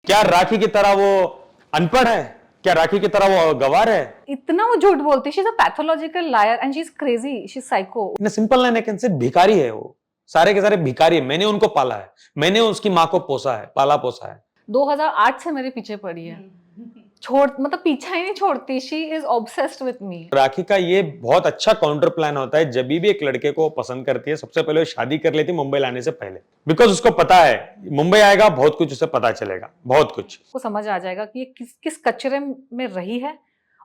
क्या राखी की तरह वो अनपढ़ है? क्या राखी की तरह वो गवार है? इतना वो झूठ बोलती है। She is a pathological lawyer and she is crazy, she is psycho. In simple line I can से भिखारी है वो, सारे के सारे भिखारी है। मैंने उनको पाला है, मैंने उसकी माँ को पोसा है, पाला पोसा है। 2008 से मेरे पीछे पड़ी है, छोड़ मतलब पीछा ही नहीं छोड़ती। She is obsessed with me. Rakhi का ये बहुत अच्छा काउंटर प्लान होता है। जब भी एक लड़के को पसंद करती है, सबसे पहले वो शादी कर लेती है मुंबई लाने से पहले, बिकॉज उसको पता है मुंबई आएगा बहुत कुछ उसे पता चलेगा, बहुत कुछ को समझ आ जाएगा कि ये किस कचरे में रही है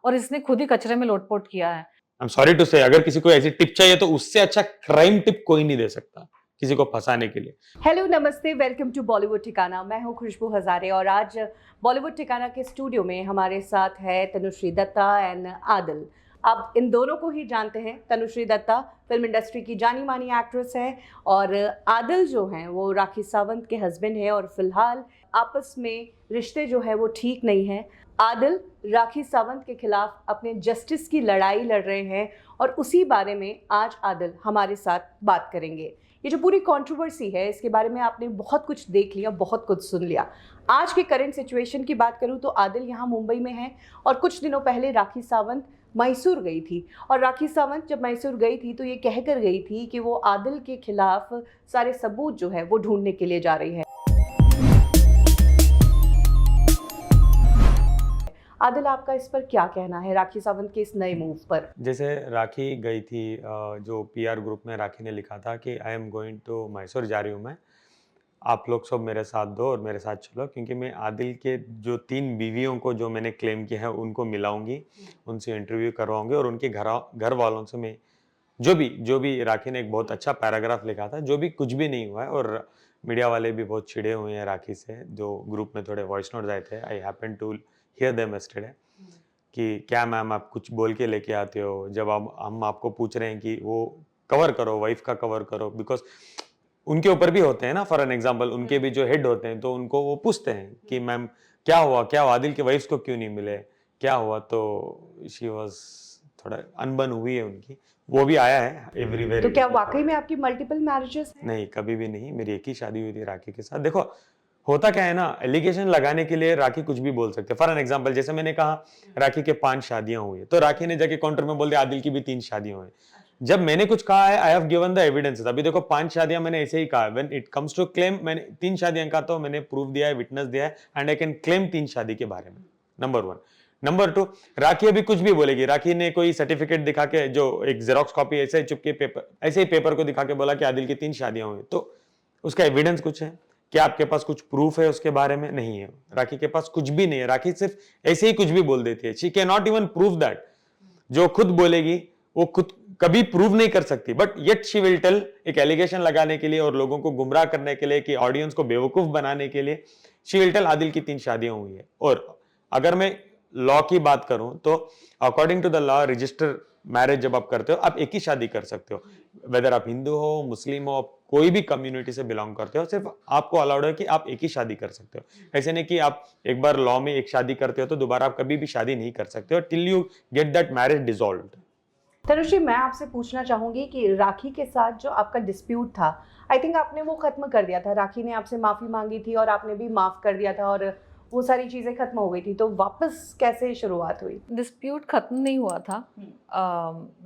और इसने खुद ही कचरे में लोटपोट किया है। आई एम सॉरी टू से, अगर किसी को ऐसी टिप चाहिए तो उससे अच्छा क्राइम टिप कोई नहीं दे सकता किसी को फंसाने के लिए। हेलो नमस्ते, वेलकम टू बॉलीवुड ठिकाना। मैं हूं खुशबू हजारे और आज बॉलीवुड ठिकाना के स्टूडियो में हमारे साथ है तनुश्री दत्ता एंड आदिल। आप इन दोनों को ही जानते हैं। तनुश्री दत्ता फिल्म इंडस्ट्री की जानी मानी एक्ट्रेस है और आदिल जो हैं वो राखी सावंत के हस्बैंड है और फिलहाल आपस में रिश्ते जो है वो ठीक नहीं है। आदिल राखी सावंत के खिलाफ अपने जस्टिस की लड़ाई लड़ रहे हैं और उसी बारे में आज आदिल हमारे साथ बात करेंगे। ये जो पूरी कंट्रोवर्सी है इसके बारे में आपने बहुत कुछ देख लिया, बहुत कुछ सुन लिया। आज के करंट सिचुएशन की बात करूं तो आदिल यहाँ मुंबई में है और कुछ दिनों पहले राखी सावंत मैसूर गई थी और राखी सावंत जब मैसूर गई थी तो ये कहकर गई थी कि वो आदिल के खिलाफ सारे सबूत जो है वो ढूंढने के लिए जा रही है। आदिल, आपका इस पर क्या कहना है, राखी सावंत के इस नए मूव पर? जैसे राखी गई थी, जो पीआर ग्रुप में राखी ने लिखा था कि I am going to Mysore, जा रही हूँ मैं, आप लोग सब मेरे साथ दो और मेरे साथ चलो, क्योंकि मैं आदिल के जो 3 बीवियों को जो मैंने क्लेम किया है उनको मिलाऊंगी, उनसे इंटरव्यू करवाऊंगी और उनके घर वालों से मैं जो भी राखी ने एक बहुत अच्छा पैराग्राफ लिखा था, जो भी कुछ भी नहीं हुआ है। और मीडिया वाले भी बहुत चिढ़े हुए हैं राखी से, जो ग्रुप में थोड़े वॉइस नोट्स आए थे, I happen to hear them yesterday, कि क्या मैम आप कुछ बोल के लेके आते हो, जब हम आपको पूछ रहे हैं कि वो कवर करो, वाइफ का कवर करो, बिकॉज उनके ऊपर भी होते हैं ना, फॉर एन एग्जांपल उनके भी जो हेड होते हैं तो उनको वो पूछते हैं कि मैम क्या हुआ, आदिल के वाइफ को क्यों नहीं मिले, क्या हुआ। तो शी वाज थोड़ा अनबन हुई है उनकी, वो भी आया है एवरीवेयर। तो क्या वाकई में आपकी मल्टीपल मैरिजेस हैं? नहीं, कभी भी नहीं, मेरी एक ही शादी हुई थी राखी के साथ। देखो होता क्या है ना, एलिगेशन लगाने के लिए राखी कुछ भी बोल सकते हैं। फॉर एन एग्जांपल जैसे मैंने कहा राखी के 5 शादियां हुई है, तो राखी ने जाके काउंटर में बोल दिया आदिल की भी 3 शादियां हुई। जब मैंने कुछ कहा है, I have given the evidences. अभी देखो 5 शादियां मैंने ऐसे ही कहा, when it comes to claim, मैंने 3 शादियां का तो मैंने प्रूफ दिया है, विटनेस दिया है, एंड आई कैन क्लेम 3 शादी के बारे में। नंबर 1। नंबर 2, राखी अभी कुछ भी बोलेगी। राखी ने कोई सर्टिफिकेट दिखा के, जो एक जेरोक्स कॉपी ऐसे ही चुपके पेपर, ऐसे ही पेपर को दिखा के बोला कि आदिल की 3 शादियां हुई, तो उसका एविडेंस कुछ है? क्या आपके पास कुछ प्रूफ है उसके बारे में? नहीं है। राखी के पास कुछ भी नहीं है। राखी सिर्फ ऐसे ही कुछ भी बोल देती है। She can not even prove that. जो खुद बोलेगी वो खुद कभी प्रूव नहीं कर सकती, but yet she will tell, एक एलिगेशन लगाने के लिए और लोगों को गुमराह करने के लिए, कि ऑडियंस को बेवकूफ बनाने के लिए, शी विल टेल आदिल की 3 शादियां हुई है। और अगर मैं लॉ की बात करूं तो according to the law, register marriage जब आप करते हो, आप एक ही शादी कर सकते हो, वेदर आप हिंदू हो, मुस्लिम हो, आप कोई भी कम्युनिटी से बिलोंग करते हो, सिर्फ आपको अलाउड है कि आप एक ही शादी कर सकते हो। ऐसे नहीं कि आप एक बार लॉ में एक शादी करते हो तो दोबारा आप कभी भी शादी नहीं कर सकते हो till you get that marriage dissolved. Tanushree, मैं आपसे पूछना चाहूंगी कि राखी के साथ जो आपका डिस्प्यूट था, आई थिंक आपने वो खत्म कर दिया था। राखी ने आपसे माफ़ी मांगी थी और आपने भी माफ़ कर दिया था और वो सारी चीज़ें खत्म हो गई थी, तो वापस कैसे शुरुआत हुई? डिस्प्यूट खत्म नहीं हुआ था।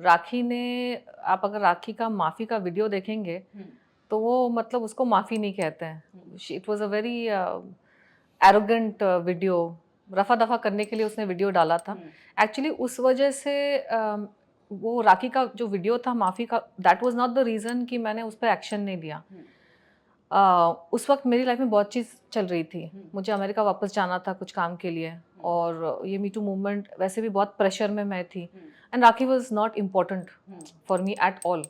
राखी ने, आप अगर राखी का माफ़ी का वीडियो देखेंगे तो वो मतलब उसको माफ़ी नहीं कहते हैं। It was a very arrogant video, रफा दफा करने के लिए उसने वीडियो डाला था। एक्चुअली उस वजह से वो राखी का जो वीडियो था माफ़ी का, that was not the reason कि मैंने उस पर एक्शन नहीं लिया। उस वक्त मेरी लाइफ में बहुत चीज़ चल रही थी। मुझे अमेरिका वापस जाना था कुछ काम के लिए और ये मी टू मूवमेंट, वैसे भी बहुत प्रेशर में मैं थी and rakhi was not important for me at all.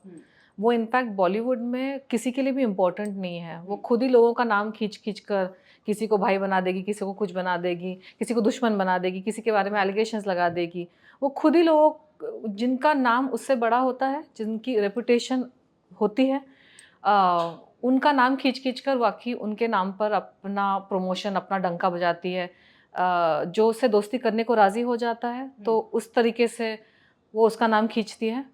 वो इनफैक्ट बॉलीवुड में किसी के लिए भी इम्पोर्टेंट नहीं है। वो खुद ही लोगों का नाम खींच खींच कर किसी को भाई बना देगी, किसी को कुछ बना देगी, किसी को दुश्मन बना देगी, किसी के बारे में एलिगेशंस लगा देगी। वो खुद ही लोग जिनका नाम उससे बड़ा होता है, जिनकी रेपुटेशन होती है, उनका नाम खींच खींच कर वाकई उनके नाम पर अपना प्रमोशन, अपना डंका बजाती है। जो उससे दोस्ती करने को राज़ी हो जाता है तो उस तरीके से वो उसका नाम खींचती है।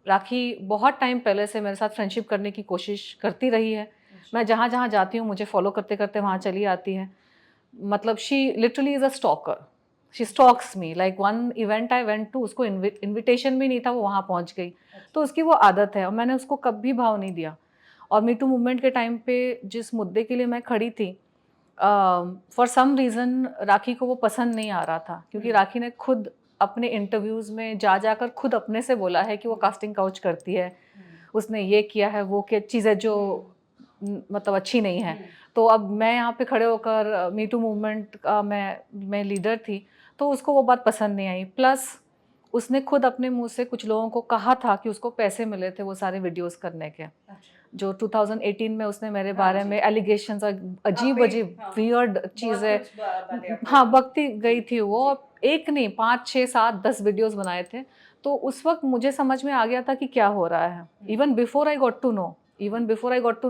राखी बहुत टाइम पहले से मेरे साथ फ्रेंडशिप करने की कोशिश करती रही है। मैं जहाँ जहाँ जाती हूँ मुझे फॉलो करते करते वहाँ चली आती है। मतलब she literally is a stalker, she stalks me. Like one event I went to, उसको इनविटेशन भी नहीं था, वो वहाँ पहुँच गई। तो उसकी वो आदत है और मैंने उसको कभी भाव नहीं दिया। और मी टू मूवमेंट के टाइम पे जिस मुद्दे के लिए मैं खड़ी थी, फॉर सम रीज़न राखी को वो पसंद नहीं आ रहा था, क्योंकि राखी ने खुद अपने इंटरव्यूज़ में जाकर खुद अपने से बोला है कि वो कास्टिंग काउच करती है, उसने ये किया है, वो क्या चीज़ें जो मतलब अच्छी नहीं है। तो अब मैं यहाँ पे खड़े होकर मी टू मूवमेंट का मैं लीडर थी, तो उसको वो बात पसंद नहीं आई। प्लस उसने खुद अपने मुंह से कुछ लोगों को कहा था कि उसको पैसे मिले थे वो सारे वीडियोस करने के। जो 2018 में उसने मेरे बारे में एलिगेशंस और अजीब अजीब वियर्ड चीज़ें, हाँ, बकती गई थी वो। एक नहीं, 5 6 7 10 वीडियोस बनाए थे। तो उस वक्त मुझे समझ में आ गया था कि क्या हो रहा है। Even before I got to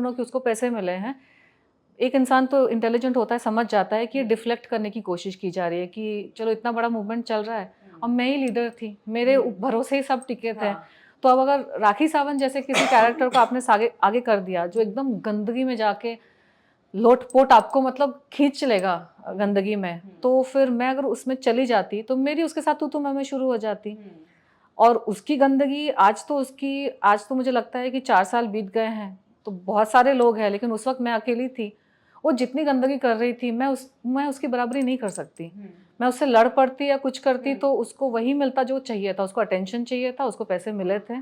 know कि उसको पैसे मिले हैं, एक इंसान तो इंटेलिजेंट होता है, समझ जाता है कि ये डिफ्लेक्ट करने की कोशिश की जा रही है कि चलो इतना बड़ा मूवमेंट चल रहा है और मैं ही लीडर थी, मेरे भरोसे ही सब टिके थे। तो अब अगर राखी सावंत जैसे किसी कैरेक्टर को आपने आगे कर दिया जो एकदम गंदगी में जाके लोट-पोट आपको मतलब खींच लेगा गंदगी में, तो फिर मैं अगर उसमें चली जाती तो मेरी उसके साथ तू मैं शुरू हो जाती। और उसकी गंदगी आज तो मुझे लगता है कि 4 साल बीत गए हैं, तो बहुत सारे लोग हैं, लेकिन उस वक्त मैं अकेली थी। वो जितनी गंदगी कर रही थी, मैं उसकी बराबरी नहीं कर सकती। मैं उससे लड़ पड़ती या कुछ करती तो उसको वही मिलता जो चाहिए था, उसको अटेंशन चाहिए था, उसको पैसे मिले थे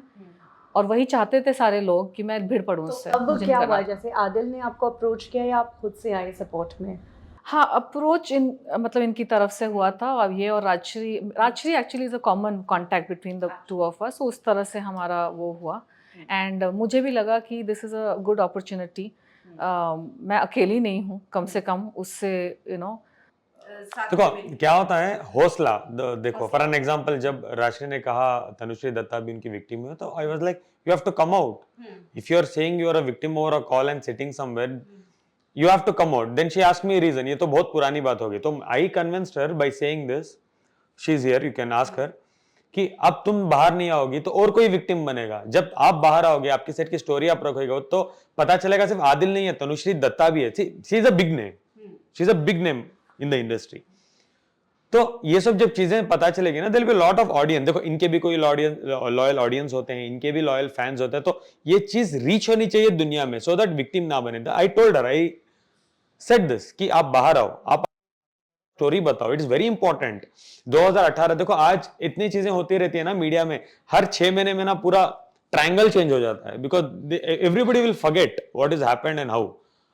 और वही चाहते थे सारे लोग कि मैं भिड़ पड़ूं उससे। अब मुझे क्या नहीं हुआ, करना। जैसे आदिल ने आपको अप्रोच किया या आप खुद से आए सपोर्ट में? हाँ, अप्रोच मतलब इनकी तरफ से हुआ था। और ये और Rajshree actually is a common contact between the two of us, उस तरह से हमारा वो हुआ। एंड मुझे भी लगा कि this is a good opportunity, मैं अकेली नहीं हूँ, कम से कम उससे देखो क्या होता है, हौसला। देखो फॉर एन एग्जांपल, जब राशि ने कहा तनुश्री दत्ता भी उनकी विक्टिम हुई, तो I was like you have to come out. If you are saying you are a victim over a call and sitting somewhere, you have to come out. Then she asked me a reason. ये तो बहुत पुरानी बात होगी। तो I convinced her by saying this. She's here. You can ask her. कि अब तुम बाहर नहीं आओगी तो और कोई विक्टिम बनेगा। जब आप बाहर आओगे, आपकी सेट की स्टोरी आप रखोगे, तो पता चलेगा सिर्फ आदिल नहीं है, तनुश्री दत्ता भी है। She is a big name. She is a big name in the industry. तो ये सब जब चीजें पता चलेगी ना, there'll be lot of audience. देखो इनके भी कोई लॉयल ऑडियंस होते हैं, इनके भी लॉयल फैंस होते हैं, तो ये चीज रीच होनी चाहिए दुनिया में, so that विक्टिम ना बने। I told her, I said this कि आप बाहर आओ, आप स्टोरी बताओ, इट इज वेरी इंपॉर्टेंट। 2018 देखो, आज इतनी चीजें होती रहती है ना मीडिया में, हर 6 महीने में ना पूरा ट्रायंगल चेंज हो जाता है, because everybody will forget what is happened and how.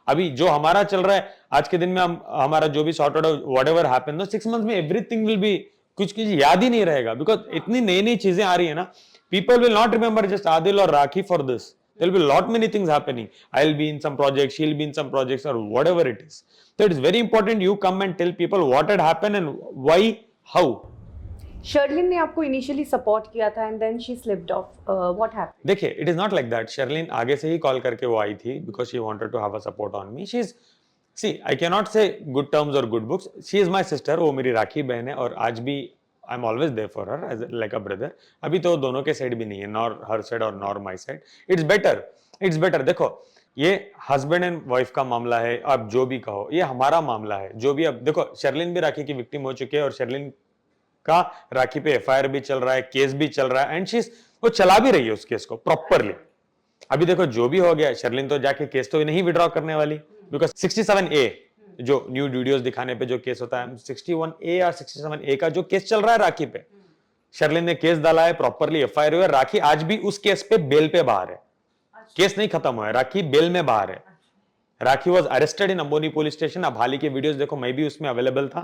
अभी जो हमारा चल रहा है आज के दिन में, हमारा जो भी सॉर्ट आउट व्हाटएवर हैपेंड, तो 6 मंथ्स में एवरीथिंग विल बी, कुछ याद ही नहीं रहेगा, बिकॉज इतनी नई नई चीजें आ रही है ना। People will not remember just Adil और Rakhi for this. There will be a lot many things happening. I'll be in some projects, she'll be in some projects, or whatever it is. So it is very important you come and tell people what had happened and why, how. Sherlyn ने आपको initially support किया था and then she slipped off, what happened? देखिए, it is not like that. Sherlyn आगे से ही call करके वो आई थी because she wanted to have a support on me. She is, see, I can not say good terms और good books. She is my sister, वो मेरी राखी बहन है, और आज भी I am always there for her age like a brother. अभी तो दोनों के साइड भी नहीं है, नॉर हर साइड और nor my side. It's better. देखो, ये हस्बैंड एंड वाइफ का मामला है, आप जो भी कहो, ये हमारा मामला है। जो भी, अब देखो, शर्लिन भी राखी की विक्टिम हो चुकी है, और शर्लिन का राखी पे एफआईआर भी चल रहा है, केस भी चल रहा है, एंड शी वो चला भी रही है उस केस को प्रॉपरली। अभी देखो जो भी हो गया, शर्लिन तो जाके केस तो नहीं विड्रॉ करने वाली, बिकॉज 67A जो न्यू वीडियोस दिखाने पे जो केस होता है, 61A या 67A का जो केस चल रहा है राखी पे, शर्लिन ने केस डाला है, प्रॉपरली एफआईआर हुआ है। राखी आज भी उस केस पे बेल पे बाहर है, केस नहीं खत्म हुआ है, राखी बेल में बाहर है। Rakhi was arrested in Amboli police station. अब हाल ही के वीडियोस देखो, मैं भी उसमें अवेलेबल था,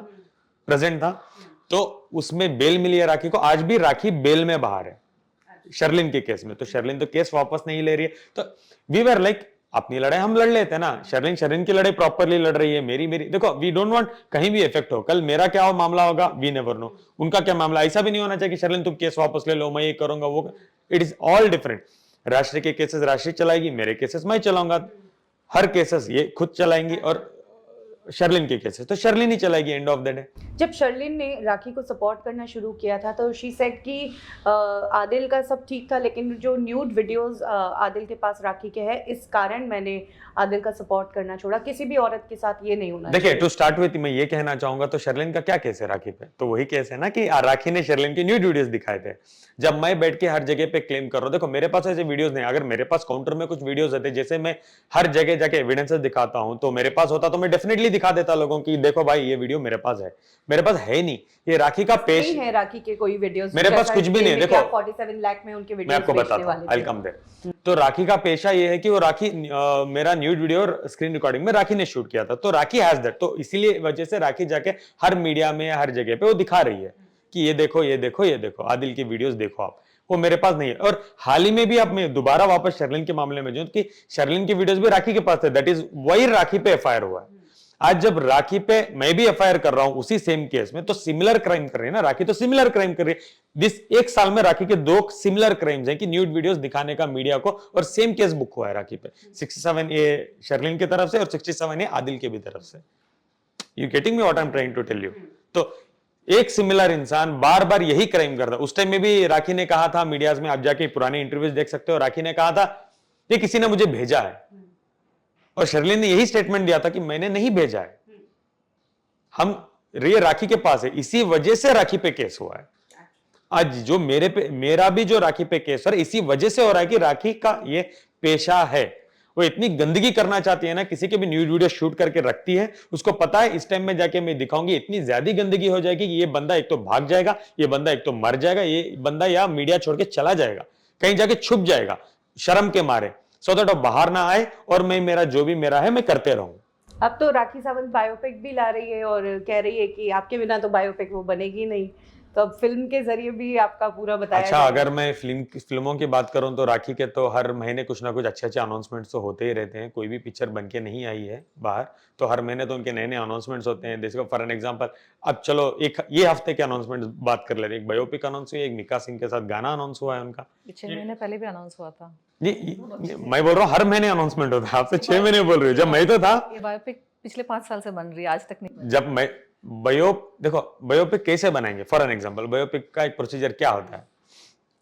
प्रेजेंट था, तो उसमें बेल मिली है राखी को। आज भी राखी बेल में बाहर है शर्लिन के केस में। तो शर्लिन तो केस वापस नहीं ले रही है, तो वी वर लाइक, अपनी लड़ाई हम लड़ लेते हैं ना। शर्लिन की लड़ाई प्रॉपरली लड़ रही है, मेरी देखो, वी डोंट वांट कहीं भी इफेक्ट हो। कल मेरा क्या मामला होगा, वी नेवर नो, उनका क्या मामला। ऐसा भी नहीं होना चाहिए कि शर्लिन तुम केस वापस ले लो, मैं ये करूंगा वो। It is all different. राष्ट्र के केसेस राष्ट्र चलाएगी, मेरे केसेस मैं चलाऊंगा, हर केसेस ये खुद चलाएंगी, और शर्लिन के केसेस तो शर्लिन ही चलाएगी एंड ऑफ द डे। जब शर्लिन ने राखी को सपोर्ट करना शुरू किया था तो शी सेड कि आदिल का सब ठीक था, लेकिन जो न्यूड वीडियोस आदिल के पास राखी के हैं, इस कारण मैंने आदिल का सपोर्ट करना छोड़ा, किसी भी औरत के साथ ये नहीं होना। देखिए, टू स्टार्ट विथ मैं ये कहना चाहूंगा, तो शर्लिन का क्या केस है राखी पे? तो वही केस है ना कि राखी ने शर्लिन के न्यूड वीडियोस दिखाए थे। जब मैं बैठ के हर जगह पे क्लेम कर रहा हूँ, देखो मेरे पास ऐसे वीडियोस नहीं, अगर मेरे पास काउंटर में कुछ वीडियोस होते जैसे मैं हर जगह जाके एविडेंसेस दिखाता हूं, तो मेरे पास होता तो मैं डेफिनेटली दिखा देता लोगों की, देखो भाई ये वीडियो मेरे पास है। मेरे पास है नहीं, ये राखी का पेश नहीं है। राखी के कोई वीडियोस मेरे पास कुछ भी नहीं है। देखो 47 लाख में उनके मैं वीडियोस आपको बेचने बताता वाले हूं, थे। आई कम देयर। तो राखी का पेशा ये है कि वो राखी मेरा न्यूड वीडियो और स्क्रीन रिकॉर्डिंग में राखी ने शूट किया था, तो राखी हैज दैट, तो इसीलिए वजह से राखी जाके हर मीडिया में हर जगह पे वो दिखा रही है कि ये देखो ये देखो ये देखो आदिल की वीडियोस देखो आप। वो मेरे पास नहीं है। और हाल ही में भी अब मैं दोबारा वापस शर्लिन के मामले में जो कि शर्लिन की वीडियोस भी राखी के पास थे, दैट इज वही राखी पे एफआईआर हुआ है। आज जब राखी पे मैं भी एफआईआर कर रहा हूं उसी सेम केस में, तो सिमिलर क्राइम कर रही है ना राखी, तो सिमिलर क्राइम कर रही है। दिस एक साल में राखी के 2 सिमिलर क्राइम्स हैं कि न्यूड वीडियोस दिखाने का मीडिया को, और सेम केस बुक हुआ है राखी पे, 67A शर्लिन की तरफ से और 67A आदिल के भी तरफ से। You getting me what I am trying to tell you? तो एक सिमिलर इंसान बार बार यही क्राइम करता। उस टाइम में भी राखी ने कहा था मीडियाज में, आप जाके पुराने इंटरव्यूज देख सकते हो, राखी ने कहा था ये किसी ने मुझे भेजा है, और शर्लिन ने यही स्टेटमेंट दिया था कि मैंने नहीं भेजा है, हम ये राखी के पास है, इसी वजह से राखी पे केस हुआ है। आज जो मेरा भी जो राखी पे केस हो रहा है इसी वजह से हो रहा है कि राखी का ये पेशा है, वो इतनी गंदगी करना चाहती है ना, किसी के भी न्यूड वीडियो शूट करके रखती है, उसको पता है इस टाइम में जाके मैं दिखाऊंगी, इतनी ज्यादा गंदगी हो जाएगी कि ये बंदा एक तो भाग जाएगा, ये बंदा एक तो मर जाएगा, ये बंदा या मीडिया छोड़ के चला जाएगा, कहीं जाके छुप जाएगा शर्म के मारे, सो दैट बाहर ना आए और मैं मेरा जो भी मेरा है मैं करते रहूं। अब तो राखी सावंत बायोपिक भी ला रही है और कह रही है कि आपके बिना तो बायोपिक वो बनेगी नहीं, तो अब फिल्म के जरिए भी आपका पूरा बताया अच्छा, अगर मैं फिल्मों की बात करूं तो राखी के तो हर महीने कुछ ना कुछ अच्छे अच्छे अनाउंसमेंट्स तो होते ही रहते हैं। कोई भी पिक्चर बन के नहीं आई है बाहर तो हर महीने तो उनके नए नए अनाउंसमेंट्स होते हैं। जैसे फॉर एन एग्जांपल, अब चलो एक ये हफ्ते के अनाउंसमेंट बात कर लेते हैं। एक बायोपिक अनाउंस हुई, एक मिका सिंह के साथ गाना अनाउंस हुआ है उनका, 6 महीने पहले भी अनाउंस हुआ था। मैं बोल रहा हूँ हर महीने अनाउंसमेंट होता है, आपसे 6 महीने बोल रही हूँ। जब मैं तो था, ये बायोपिक पिछले 5 साल से बन रही है, आज तक नहीं। जब मैं देखो बायोपिक कैसे बनाएंगे, फॉर एन एग्जांपल बायोपिक का एक प्रोसीजर क्या होता है,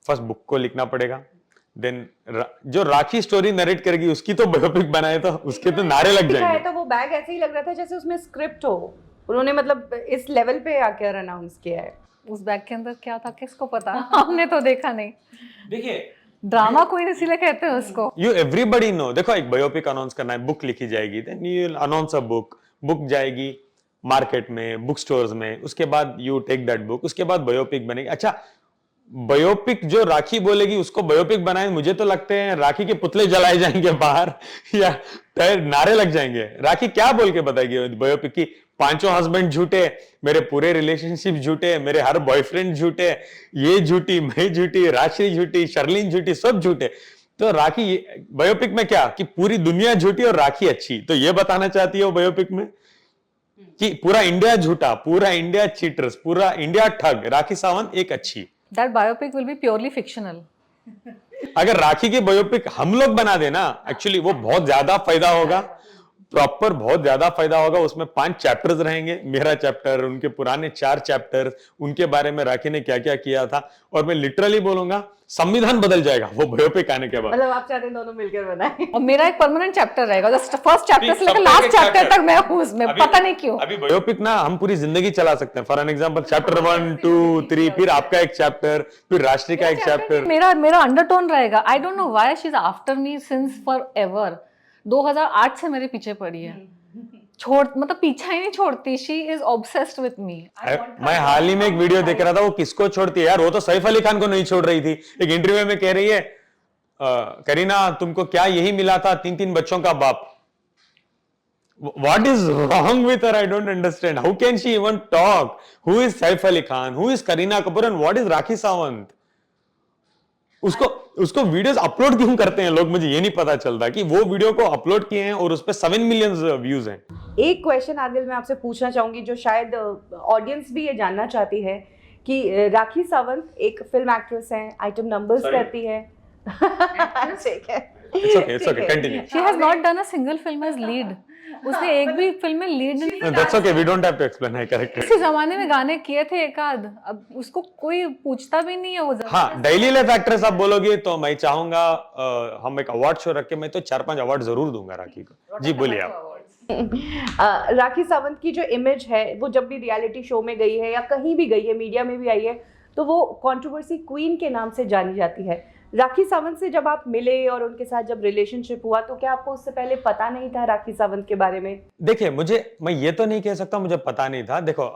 फर्स्ट बुक को लिखना पड़ेगा, देन जो राखी स्टोरी नरेट करेगी उसकी तो बायोपिक बनाए तो उसके तो नारे लग जाएंगे। तो वो बैग ऐसे ही लग रहा था जैसे उसमें स्क्रिप्ट हो, उन्होंने मतलब इस लेवल पे आकर अनाउंस किया है। उस बैग के अंदर क्या था किसको पता, हमने तो देखा नहीं। देखिए ड्रामा क्वीन इसीलिए कहते हैं उसको। यू एवरीबडी नो, देखो एक बायोपिक अनाउंस करना है, बुक लिखी जाएगी, then you announce a book जाएगी मार्केट में, बुक स्टोर्स में, उसके बाद यू टेक दैट बुक, उसके बाद बायोपिक बनेगी। अच्छा, बायोपिक जो राखी बोलेगी उसको बायोपिक बनाए, मुझे तो लगते हैं राखी के पुतले जलाए जाएंगे बाहर या नारे लग जाएंगे। राखी क्या बोल के बताएगी बायोपिक की? 5 हस्बैंड झूठे, मेरे पूरे रिलेशनशिप झूठे, मेरे हर बॉयफ्रेंड झूठे, ये झूठी, मैं झूठी, राशि झूठी, शर्लिन झूठी, सब झूठे। तो राखी बायोपिक में क्या कि पूरी दुनिया झूठी और राखी अच्छी, तो ये बताना चाहती है वो बायोपिक में कि पूरा इंडिया झूठा, पूरा इंडिया चीटर्स, पूरा इंडिया ठग, राखी सावंत एक अच्छी। That biopic will be purely fictional. अगर राखी की बायोपिक हम लोग बना देना, एक्चुअली वो बहुत ज्यादा फायदा होगा, प्रॉपर बहुत ज्यादा फायदा होगा। उसमें 5 चैप्टर्स रहेंगे, मेरा चैप्टर, उनके पुराने 4 चैप्टर, उनके बारे में राखी ने क्या क्या किया था, और मैं लिटरली बोलूंगा संविधान बदल जाएगा वो बायोपिक आने के बाद। मतलब आप चाहते हैं दोनों मिलकर बनाएं? और मेरा एक परमानेंट चैप्टर रहेगा, जस्ट फर्स्ट चैप्टर से लेकर लास्ट चैप्टर तक मैं हूं उसमें, पता नहीं क्यों। अभी बायोपिक ना हम पूरी जिंदगी चला सकते हैं। फॉर एन एग्जांपल चैप्टर 1, 2, 3, फिर आपका एक चैप्टर, फिर राष्ट्रीय का एक चैप्टर। मेरा अंडरटोन रहेगा। आई don't know why she is after me since forever. 2008 से मेरे पीछे पड़ी है, मतलब पीछा ही नहीं छोड़ती। शी इज ऑब्सेस्ड विद मी। मैं हाल ही में एक वीडियो देख रहा था, वो किसको छोड़ती है यार, वो तो सैफ अली खान को नहीं छोड़ रही थी। एक इंटरव्यू में कह रही है, करीना तुमको क्या यही मिला था, 3 बच्चों का बाप। What is wrong with her? I don't understand. How can she even talk? Who is Saif Ali Khan? Who is Kareena Kapoor? And what is Rakhi Sawant? उसको वीडियोस अपलोड क्यों करते हैं लोग, मुझे ये नहीं पता चलता कि वो वीडियो को अपलोड किए हैं और उस पे 7 मिलियन व्यूज हैं। एक क्वेश्चन आदिल मैं आपसे पूछना चाहूंगी जो शायद ऑडियंस भी ये जानना चाहती है कि राखी सावंत एक फिल्म एक्ट्रेस हैं, आइटम नंबर्स करती है। ठीक है, It's okay, continue. She has not done a single film as lead. उसने एक भी फिल्म में लीड नहीं No, that's okay, we don't have to explain. I correct it. इसी जमाने में गाने किए थे एक आध, अब उसको कोई पूछता भी नहीं है वो हाँ, डेली लाइफ एक्ट्रेस आप बोलोगे तो मैं चाहूंगा हम एक अवार्ड शो रख के मैं तो 4-5 अवार्ड जरूर दूंगा राखी को। जी बोलिए आप। राखी सावंत की जो इमेज है वो जब भी रियलिटी शो में गई है या कहीं भी गई है, मीडिया में भी आई है, तो वो कंट्रोवर्सी क्वीन के नाम से जानी जाती है। राखी सावंत से जब आप मिले और उनके साथ जब रिलेशनशिप हुआ तो क्या आपको उससे पहले पता नहीं था राखी सावंत के बारे में? देखिए, मैं ये तो नहीं कह सकता मुझे पता नहीं था। देखो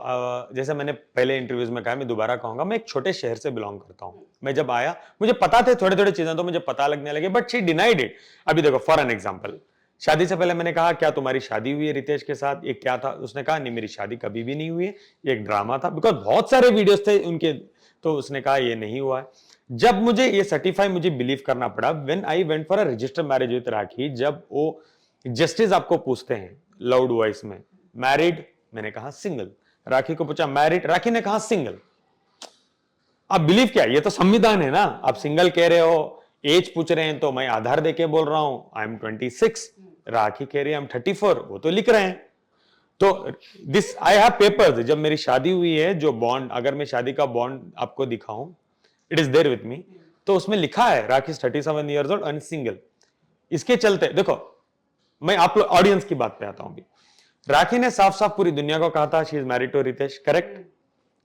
जैसे मैंने पहले इंटरव्यूज में कहा, मैं दोबारा कहूंगा, मैं एक छोटे शहर से बिलोंग करता हूँ। मैं जब आया मुझे पता थे थोड़े थोड़े चीजें, तो मुझे पता लगने लगे, बट शी डिनाइड इट। अभी देखो फॉर एन एग्जाम्पल, शादी से पहले मैंने कहा क्या तुम्हारी शादी हुई है रितेश के साथ, ये क्या था? उसने कहा नहीं मेरी शादी कभी भी नहीं हुई है, ये एक ड्रामा था, बिकॉज बहुत सारे वीडियोस थे उनके। तो उसने कहा ये नहीं हुआ है। जब मुझे ये सर्टिफाई मुझे बिलीव करना पड़ा, when I went for a registered marriage with Rakhi, जब वो जस्टिस आपको पूछते हैं लाउड वॉइस में मैरिड, मैंने कहा सिंगल। राखी को पूछा मैरिड, राखी ने कहा सिंगल। आप बिलीव क्या, ये तो संविधान है ना। आप सिंगल कह रहे हो, एज पूछ रहे हैं तो मैं आधार देके बोल रहा हूं आई एम 26, राखी कह रही है आई एम 34, वो तो लिख रहे हैं। तो दिस आई हैव पेपर्स, जब मेरी शादी हुई है जो बॉन्ड, अगर मैं शादी का बॉन्ड आपको दिखाऊं, it is there with me, तो उसमें लिखा है Rakhi is 37 years old and single. इसके चलते देखो, मैं आप लोग ऑडियंस की बात पे आता हूं। अभी राखी ने साफ साफ पूरी दुनिया को कहा था she is married to Ritesh, correct?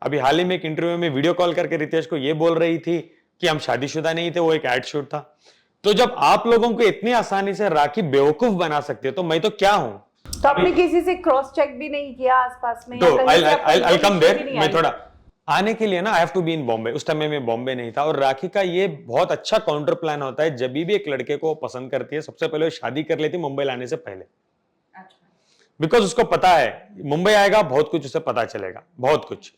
अभी हाल ही में एक इंटरव्यू में वीडियो कॉल करके रितेश को ये बोल रही थी कि हम शादीशुदा नहीं थे, वो एक एड शूट था। तो जब आप लोगों को इतनी आसानी से राखी बेवकूफ बना सकते हो, तो मैं तो क्या हूं? तो आपने किसी से क्रॉस चेक भी नहीं किया आसपास में? तो आई कम देयर, मैं थोड़ा आने के लिए ना I have to be in Bombay. उस टाइम में मैं बॉम्बे नहीं था। और राखी का ये बहुत अच्छा काउंटर प्लान होता है, जब भी एक लड़के को पसंद करती है, सबसे पहले वो शादी कर लेती है मुंबई लाने से पहले, बिकॉज उसको पता है मुंबई आएगा बहुत कुछ उसे पता चलेगा, बहुत कुछ।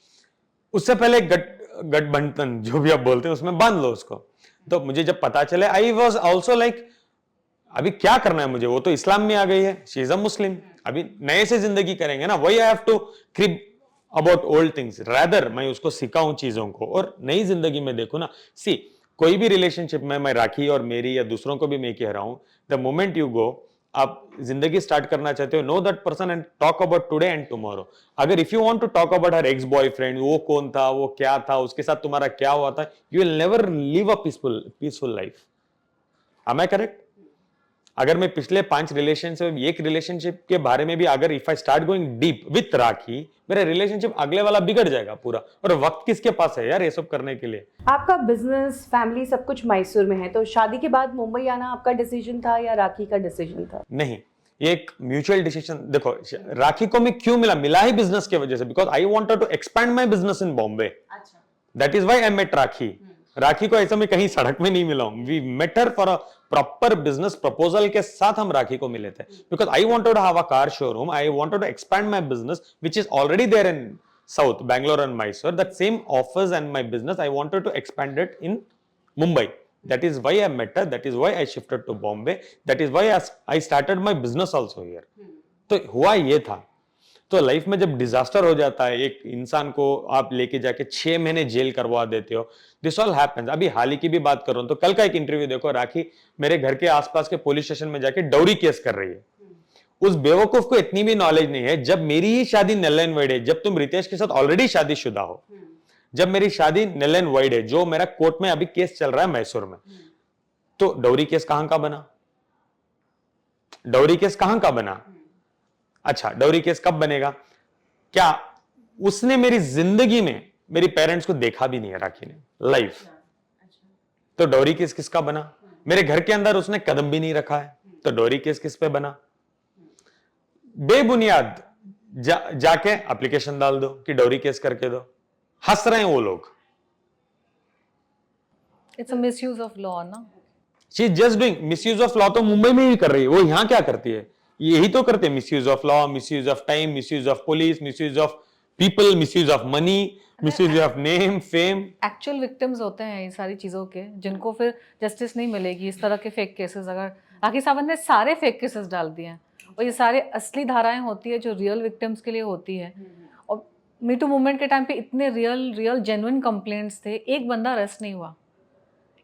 उससे पहले गठबंधन जो भी आप बोलते हैं उसमें बांध लो उसको। तो मुझे जब पता चले, आई वॉज ऑल्सो लाइक अभी क्या करना है मुझे, वो तो इस्लाम में आ गई है, शी इज अ मुस्लिम, अभी नए से जिंदगी करेंगे ना, वही I have to crib about old things, rather मैं उसको सिखाऊं चीजों को और नई जिंदगी में देखो ना। सी कोई भी रिलेशनशिप में, मैं राखी और मेरी या दूसरों को भी मैं कह रहा हूं, द मोमेंट यू गो, आप जिंदगी स्टार्ट करना चाहते हो, know that person and talk about today and tomorrow. अगर if you want to talk about her ex boyfriend, वो कौन था, वो क्या था, उसके साथ तुम्हारा क्या हुआ था, you will never live a peaceful life. Am I correct? अगर मैं पिछले 5 रिलेशनशिप, एक रिलेशनशिप के बारे में भी अगर if I start going deep with Rakhi, मेरा रिलेशनशिप अगले वाला बिगड़ जाएगा पूरा। और वक्त किसके पास है यार ये सब करने के लिए? आपका बिजनेस, फैमिली सब कुछ मैसूर में है, तो शादी के बाद मुंबई आना आपका डिसीजन था या राखी का डिसीजन था? नहीं, ये एक म्यूचुअल डिसीजन। देखो राखी को मैं क्यों मिला ही बिजनेस की वजह से, because I wanted to expand my business in Bombay. अच्छा, that is why I met Rakhi. Rakhi को ऐसा मैं कहीं सड़क में नहीं मिला हूं, we met her for a proper business proposal के साथ हम राखी को मिले थे, because I wanted to have a car showroom, I wanted to expand my business which is already there in south Bangalore and Mysore, that same offers and my business I wanted to expand it in Mumbai. That is why I met her. That is why I shifted to Bombay. That is why I started my business also here. तो हुआ ये था। तो life में जब disaster हो जाता है, एक इंसान को आप लेके जाके 6 महीने जेल करवा देते हो, दिस ऑल हैपेंस। अभी हाल ही की भी बात कर रहा हूं, तो कल का एक इंटरव्यू देखो, राखी मेरे घर के आसपास के पुलिस स्टेशन में जाके डौरी केस कर रही है। उस बेवकूफ को इतनी भी नॉलेज नहीं है, जब मेरी ही शादी नल एंड वाइड है, जब तुम रितेश के साथ ऑलरेडी शादीशुदा हो, जब मेरी शादी नल एंड वाइड है, जो मेरा कोर्ट में अभी केस चल रहा है मैसूर में, तो डौरी केस कहां का बना? डौरी केस कहां का बना? अच्छा, डौरी केस कब बनेगा? क्या उसने मेरी जिंदगी में मेरी पेरेंट्स को देखा भी नहीं है राखी ने लाइव, तो डौरी केस किसका बना? मेरे घर के अंदर उसने कदम भी नहीं रखा है, तो डौरी केस किस पे बना? बेबुनियाद जाके एप्लीकेशन डाल दो कि डौरी केस करके दो, हंस रहे हैं वो लोग। It's a misuse of law ना। She is just doing misuse of law. तो मुंबई में ही कर रही है, वो यहां क्या करती है? यही तो करते हैं, misuse of law, misuse of time, misuse of police, misuse of people, misuse of money, misuse of name, fame. Actual victims होते हैं ये सारी चीज़ों के, जिनको फिर जस्टिस नहीं मिलेगी। इस तरह के फेक केसेस, अगर राखी सावंत ने सारे फेक केसेस डाल दिए हैं, और ये सारे असली धाराएं होती है जो रियल विक्टिम्स के लिए होती है। और मीटू मूवमेंट के टाइम पे इतने रियल जेन्युइन कंप्लेंट्स थे, एक बंदा अरेस्ट नहीं हुआ।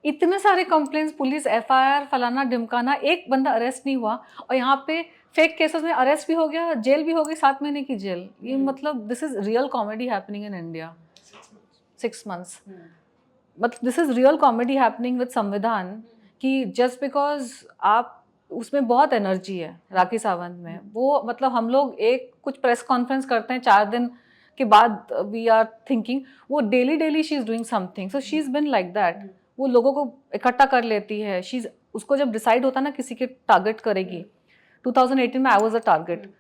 इतने सारे कंप्लेंट्स, पुलिस एफआईआर, फलाना ढिमकाना, एक बंदा अरेस्ट नहीं हुआ, और यहाँ पे फेक केसेस में अरेस्ट भी हो गया, जेल भी हो गई, 7 महीने की जेल। ये मतलब this is real comedy happening in India. 6 months। मतलब this is real comedy happening with संविधान, कि जस्ट बिकॉज आप, उसमें बहुत एनर्जी है राखी सावंत में। वो मतलब हम लोग एक कुछ प्रेस कॉन्फ्रेंस करते हैं 4 दिन के बाद, वी आर थिंकिंग वो daily she is doing something, so she is been like that. वो लोगों को इकट्ठा कर लेती है, शी उसको जब डिसाइड होता है ना किसी के टारगेट करेगी। 2018 में I was a target.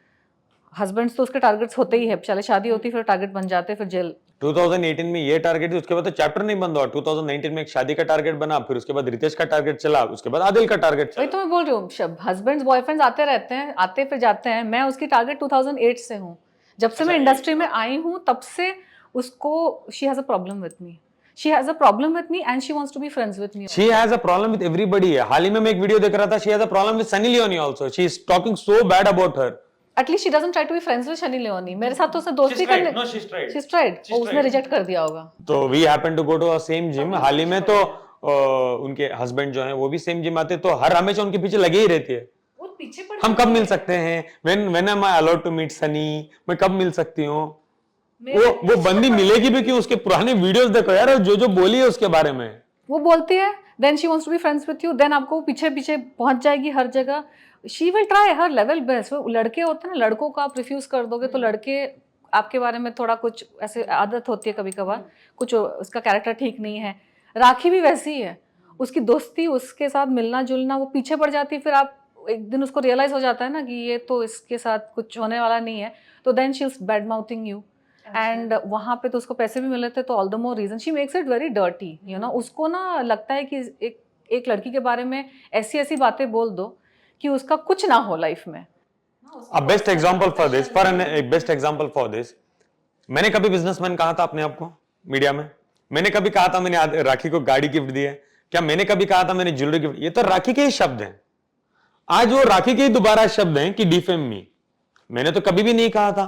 Husbands तो उसके टारगेट्स होते ही है, पहले शादी होती फिर टारगेट बन जाते, फिर जेल। 2018 में ये टारगेट थी, उसके बाद तो चैप्टर नहीं बंद हुआ। 2019 में एक शादी का टारगेट बना, फिर उसके बाद रितेश का टारगेट चला, उसके बाद आदिल का टारगेट वही चला। तो मैं बोल रही हूँ, हस्बैंड्स बॉयफ्रेंड्स आते रहते हैं, आते फिर जाते हैं। मैं उसकी टारगेट 2008 से हूँ, जब से मैं इंडस्ट्री में आई हूँ तब से उसको, she has a problem with me, she has a problem with me and she wants to be friends with me. She has a problem with everybody है। हाल ही में मैं एक वीडियो देख रहा था, she has a problem with Sunny Leone also. She is talking so bad about her. At least she doesn't try to be friends with Sunny Leone. मेरे साथ तो उसने दोस्ती She's tried. करने, No, she's tried. She tried, She's उसने tried. Reject कर दिया होगा। तो we happen to go to a same gym। हाल ही में तो उनके हस्बैंड जो हैं वो भी सेम जिम आते, तो हर हमेशा उनके पीछे लगे ही रहती है। वो पीछे पड़ हम कब मिल सकते हैं? when am I allowed to meet Sunny? मैं कब मिल सकती हूँ? वो बंदी मिलेगी भी क्यों? उसके पुराने वीडियोस देखो यार, जो जो बोली है उसके बारे में। वो बोलती है then she wants to be friends with you, then आपको पीछे पीछे पहुंच जाएगी हर जगह। She will try her level best. वो लड़के होते हैं ना, लड़कों को आप रिफ्यूज कर दोगे तो लड़के आपके बारे में थोड़ा कुछ ऐसे आदत होती है कभी कभार, कुछ उसका कैरेक्टर ठीक नहीं है। राखी भी वैसी ही है, उसकी दोस्ती, उसके साथ मिलना जुलना, वो पीछे पड़ जाती है। फिर आप एक दिन उसको रियलाइज हो जाता है ना कि ये तो इसके साथ कुछ होने वाला नहीं है, तो then she is badmouthing you. And वहाँ पे तो उसको पैसे भी मिले थे, तो all the more reason she makes it very dirty, you know. उसको ना लगता है कि एक लड़की के बारे में ऐसी ऐसी बातें बोल दो कि उसका कुछ ना हो लाइफ में। A best example for this, best example for this, मैंने कभी बिजनेसमैन कहा था अपने आप को मीडिया में? मैंने कभी कहा था मैंने राखी को गाड़ी गिफ्ट दी है? क्या मैंने कभी कहा था मैंने ज्वेलरी गिफ्ट? ये तो राखी के ही शब्द हैं। आज वो राखी के ही दोबारा शब्द हैं कि डिफेम मी। मैंने तो कभी भी नहीं कहा था।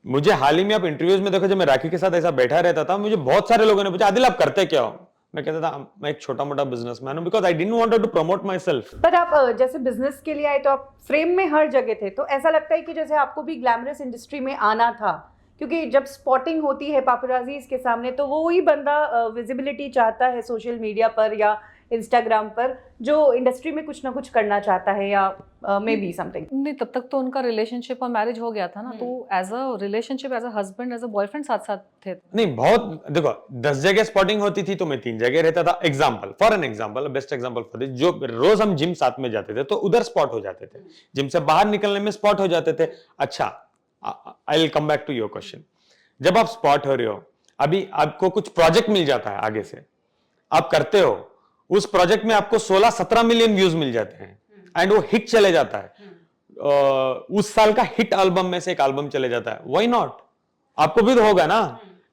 मुझे हाल ही में आप इंटरव्यूज में देखो, जब मैं राखी के साथ ऐसा बैठा रहता था, मुझे बहुत सारे लोगों ने पूछा आदिल आप करते क्या हो? मैं कहता था मैं एक छोटा मोटा बिजनेसमैन हूं, because I didn't wanted to promote myself. पर आप जैसे बिजनेस के लिए आए तो आप फ्रेम में हर जगह थे, तो ऐसा लगता है कि जैसे आपको भी ग्लैमरस इंडस्ट्री में आना था, क्योंकि जब स्पॉटिंग होती है पापराजीज के सामने तो वो वही बंदा विजिबिलिटी चाहता है सोशल मीडिया पर या इंस्टाग्राम पर, जो इंडस्ट्री में कुछ ना कुछ करना चाहता है या मे बी समथिंग। नहीं, तब तक तो उनका रिलेशनशिप और मैरिज हो गया था ना, तो as a relationship, as a husband, as a boyfriend साथ साथ थे। नहीं, बहुत देखो 10 जगह स्पॉटिंग होती थी तो मैं 3 जगह रहता था। Example, for an example, best example for this, जो रोज हम जिम साथ में जाते थे तो उधर स्पॉट हो जाते थे, जिम से बाहर निकलने में स्पॉट हो जाते थे। अच्छा, I will come back to your question. जब आप स्पॉट हो रहे हो, अभी आपको कुछ प्रोजेक्ट मिल जाता है आगे से, आप करते हो, उस प्रोजेक्ट में आपको 16-17 मिलियन व्यूज मिल जाते हैं एंड वो हिट चले जाता है। उस साल का हिट एल्बम में से एक एल्बम चले जाता है, व्हाई नॉट? आपको भी तो होगा ना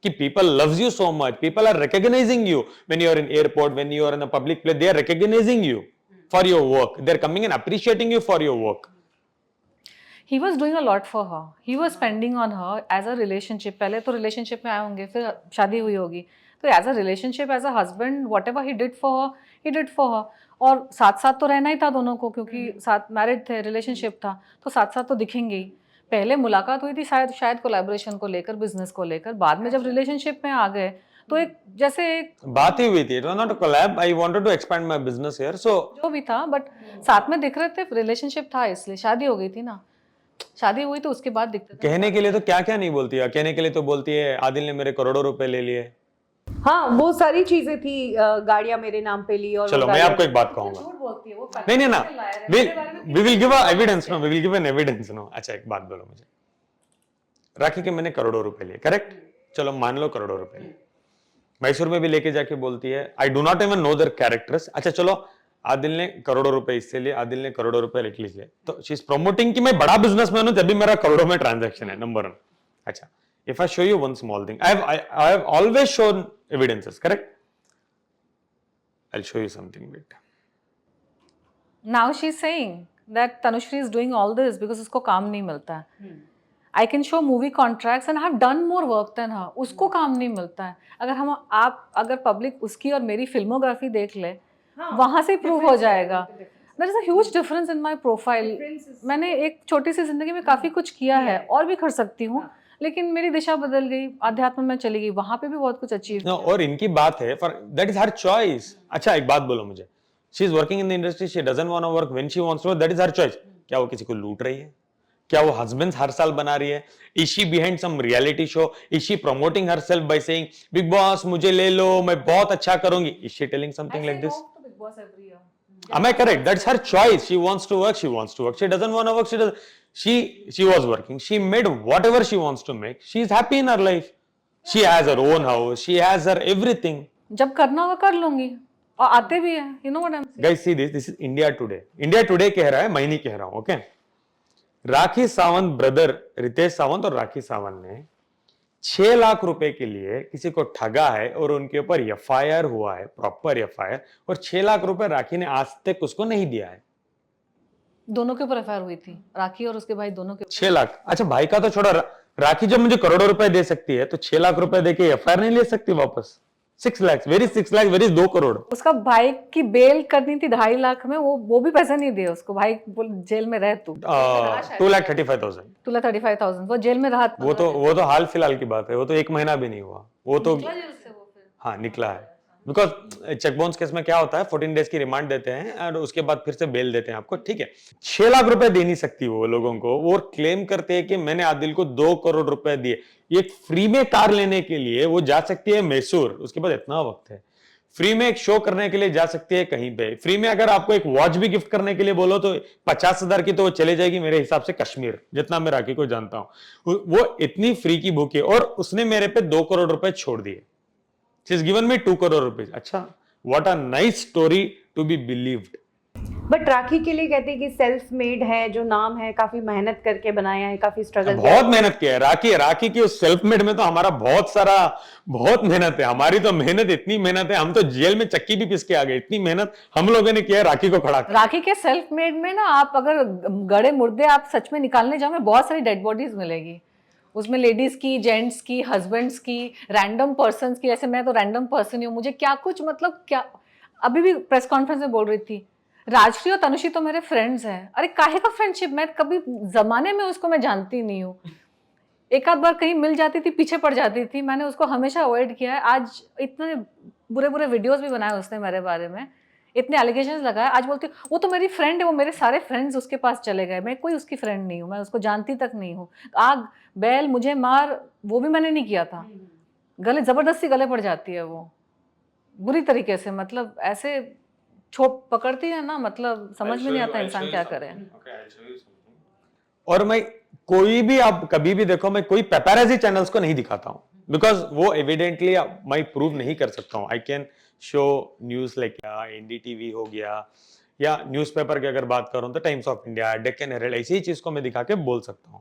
कि people loves you so much, people are recognizing you when you are in airport, when you are in a public place, they are recognizing you for your work, they are coming and appreciating you for your work. He was doing a lot for her. He was spending on her as a relationship. पहले तो relationship में आए होंगे, फिर शादी हुई होगी, तो as a relationship, as a husband, whatever he did for her, he did for her. और साथ साथ तो रहना ही था दोनों को, क्योंकि साथ मैरिड थे, रिलेशनशिप था, तो साथ साथ तो दिखेंगे ही। पहले मुलाकात हुई थी शायद कोलैबोरेशन को लेकर, बिजनेस को लेकर। बाद में जब रिलेशनशिप में आ गए तो एक जैसे एक बात ही हुई थी, it was not a collab, I wanted to expand my business here, so जो भी था, बट साथ में दिख रहे थे, रिलेशनशिप था, इसलिए। शादी हो गई थी ना, शादी हुई तो उसके बाद दिखते थे। कहने के लिए तो क्या क्या नहीं बोलती है, कहने के लिए तो बोलती है आदिल ने मेरे करोड़ों रुपए ले लिए। हाँ, वो सारी चीजें थी, गाड़ियां मेरे नाम पे ली। और चलो मैं आपको एक बात कहूंगा, झूठ बोलती है वो। नहीं ना, we will give a evidence, no, we will give an evidence, no. अच्छा एक बात बोलो मुझे, राखी के मैंने करोड़ों रुपए लिए, करेक्ट? चलो मान लो करोड़ों रुपए लिए, मैसूर में भी लेके जाके बोलती है आई do not even know their characters. अच्छा चलो, आदिल ने करोड़ों रुपए इससे लिए, आदिल ने करोड़ों रुपए इटली से, तो शी इज प्रमोटिंग कि मैं बड़ा बिजनेसमैन हूं, तभी मेरा करोड़ों में ट्रांजैक्शन है, नंबर 1। अच्छा, if I show you one small thing, I have always shown evidences, correct? I will show you something bit. Now she's saying that Tanushree is doing all this because उसको काम नहीं मिलता है। I can show movie contracts and have done more work than her, उसको काम नहीं मिलता है। अगर पब्लिक उसकी और मेरी फिल्मोग्राफी देख ले, वहां से प्रूव हो जाएगा। There is a huge difference in my profile. मैंने एक छोटी सी जिंदगी में काफी कुछ किया है और भी कर सकती हूँ, लेकिन मेरी दिशा बदल गई, अध्यात्म में चली गई, वहां पे भी बहुत कुछ अचीव No, और इनकी बात है, for that is her choice. अच्छा एक बात बोलो मुझे, she is working in the industry, she doesn't want to work when she wants to work, that is her choice. क्या वो किसी को लूट रही है? क्या वो husbands हर साल बना रही है? Is she behind some reality show? Is she promoting herself by saying Big Boss मुझे ले लो, मैं बहुत अच्छा करूंगी? Is she telling something like this? Am I correct? That's her choice. She wants to work. She wants to work. She doesn't want to work. She doesn't. She was working. She made whatever she wants to make. She is happy in her life. She has her own house. She has her everything. जब करना होगा कर लूंगी, और आते भी है। You know what I'm saying? Guys, see this. This is India Today. India Today कह रहा है, मैं नहीं कह रहा हूँ. Okay? राखी सावंत ब्रदर रितेश सावंत और राखी सावंत ने 6 लाख रुपए के लिए किसी को ठगा है और उनके ऊपर एफआईआर हुआ है, प्रॉपर एफआईआर, और 6 लाख रुपए राखी ने आज तक उसको नहीं दिया है। दोनों के ऊपर एफआईआर हुई थी, राखी और उसके भाई दोनों के। 6 लाख, अच्छा भाई का तो छोड़ा, राखी जब मुझे करोड़ों रुपए दे सकती है तो 6 लाख रुपए देके एफआईआर नहीं ले सकती वापस। 6 लाख, वेरी 6 लाख, वेरी 2 करोड़। उसका भाई की बेल करनी थी 2.5 लाख में, वो भी पैसे नहीं दिए उसको। भाई बोल जेल में रह तू। 2,35,000। 2,35,000 वो जेल में रहा। वो तो हाल फिलहाल की बात है, वो तो 1 महीना भी नहीं हुआ, वो तो हाँ निकला है। बिकॉज चेकबाउंस केस में क्या होता है, 14 डेज की रिमांड देते हैं और उसके बाद फिर से बेल देते हैं आपको, ठीक है। 6 लाख रुपए दे नहीं सकती वो लोगों को, वो क्लेम करते हैं कि मैंने आदिल को 2 करोड़ रुपए दिए। ये फ्री में कार लेने के लिए वो जा सकती है मैसूर, उसके बाद इतना वक्त है। फ्री में एक शो करने के लिए जा सकती है कहीं पे। फ्री में अगर आपको एक वॉच भी गिफ्ट करने के लिए बोलो तो 50,000 की तो वो चले जाएगी मेरे हिसाब से कश्मीर, जितना मैं राखी को जानता हूं। वो इतनी फ्री की भूखी, और उसने मेरे पे 2 करोड़ रुपए छोड़ दिए। She has given me 2 crore rupees. अच्छा, what a nice story to be believed. But Rakhi के लिए कहते हैं कि सेल्फ मेड है, जो नाम है काफी मेहनत करके बनाया है, काफी स्ट्रगल बहुत मेहनत किया है राखी की उस सेल्फ मेड में तो हमारा बहुत मेहनत है। हमारी तो मेहनत, इतनी मेहनत है, हम तो जेल में चक्की भी पिस के आ गए, इतनी मेहनत हम लोगों ने किया है राखी को खड़ा कर। राखी के सेल्फ मेड में ना, आप अगर गड़े मुर्दे आप सच में निकालने जाओगे, बहुत सारी डेड बॉडीज मिलेगी उसमें, लेडीज की, जेंट्स की, हस्बैंड्स की, रैंडम पर्सन्स की। ऐसे मैं तो रैंडम पर्सन ही हूँ, मुझे क्या कुछ मतलब क्या। अभी भी प्रेस कॉन्फ्रेंस में बोल रही थी, राजश्री और तनुश्री तो मेरे फ्रेंड्स हैं। अरे काहे का फ्रेंडशिप, मैं कभी जमाने में उसको मैं जानती नहीं हूँ। एक आध बार कहीं मिल जाती थी, पीछे पड़ जाती थी, मैंने उसको हमेशा अवॉइड किया है। आज इतने बुरे वीडियोस भी बनाए उसने मेरे बारे में, इतने एलिगेशंस लगाए। आज बोलती वो तो मेरी फ्रेंड है, वो मेरे सारे फ्रेंड्स उसके पास चले गए, मैं कोई उसकी फ्रेंड नहीं हूँ, मैं उसको जानती तक नहीं हूँ। आग बैल मुझे मार, वो भी मैंने नहीं किया था। गले जबरदस्ती गले पड़ जाती है वो, बुरी तरीके से, मतलब ऐसे छोप पकड़ती है ना, मतलब समझ में नहीं आता इंसान क्या करे। और मैं कोई भी, आप कभी भी देखो, मैं कोई पेपैराजी चैनल्स को नहीं दिखाता हूँ, बिकॉज वो एविडेंटली मैं प्रूव नहीं कर सकता हूँ। I can show news like NDTV हो गया, या न्यूज़पेपर की अगर बात करूं तो Times of India, Deccan Herald, ऐसी ही चीज को मैं दिखा के बोल सकता हूं।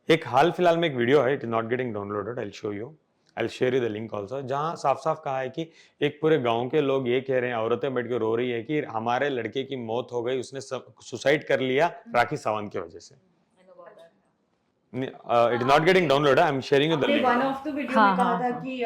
एक हाल फिलहाल में एक वीडियो है, it is not getting downloaded, I will show you, I will share you the link also, जहां साफ साफ कहा है कि एक पूरे गांव के लोग ये कह रहे हैं, औरतें बैठ के रो रही है कि हमारे लड़के की मौत हो गई, उसने सुसाइड कर लिया राखी सावंत की वजह से। It is not getting download, I am sharing you the link. One of the video में कहा था कि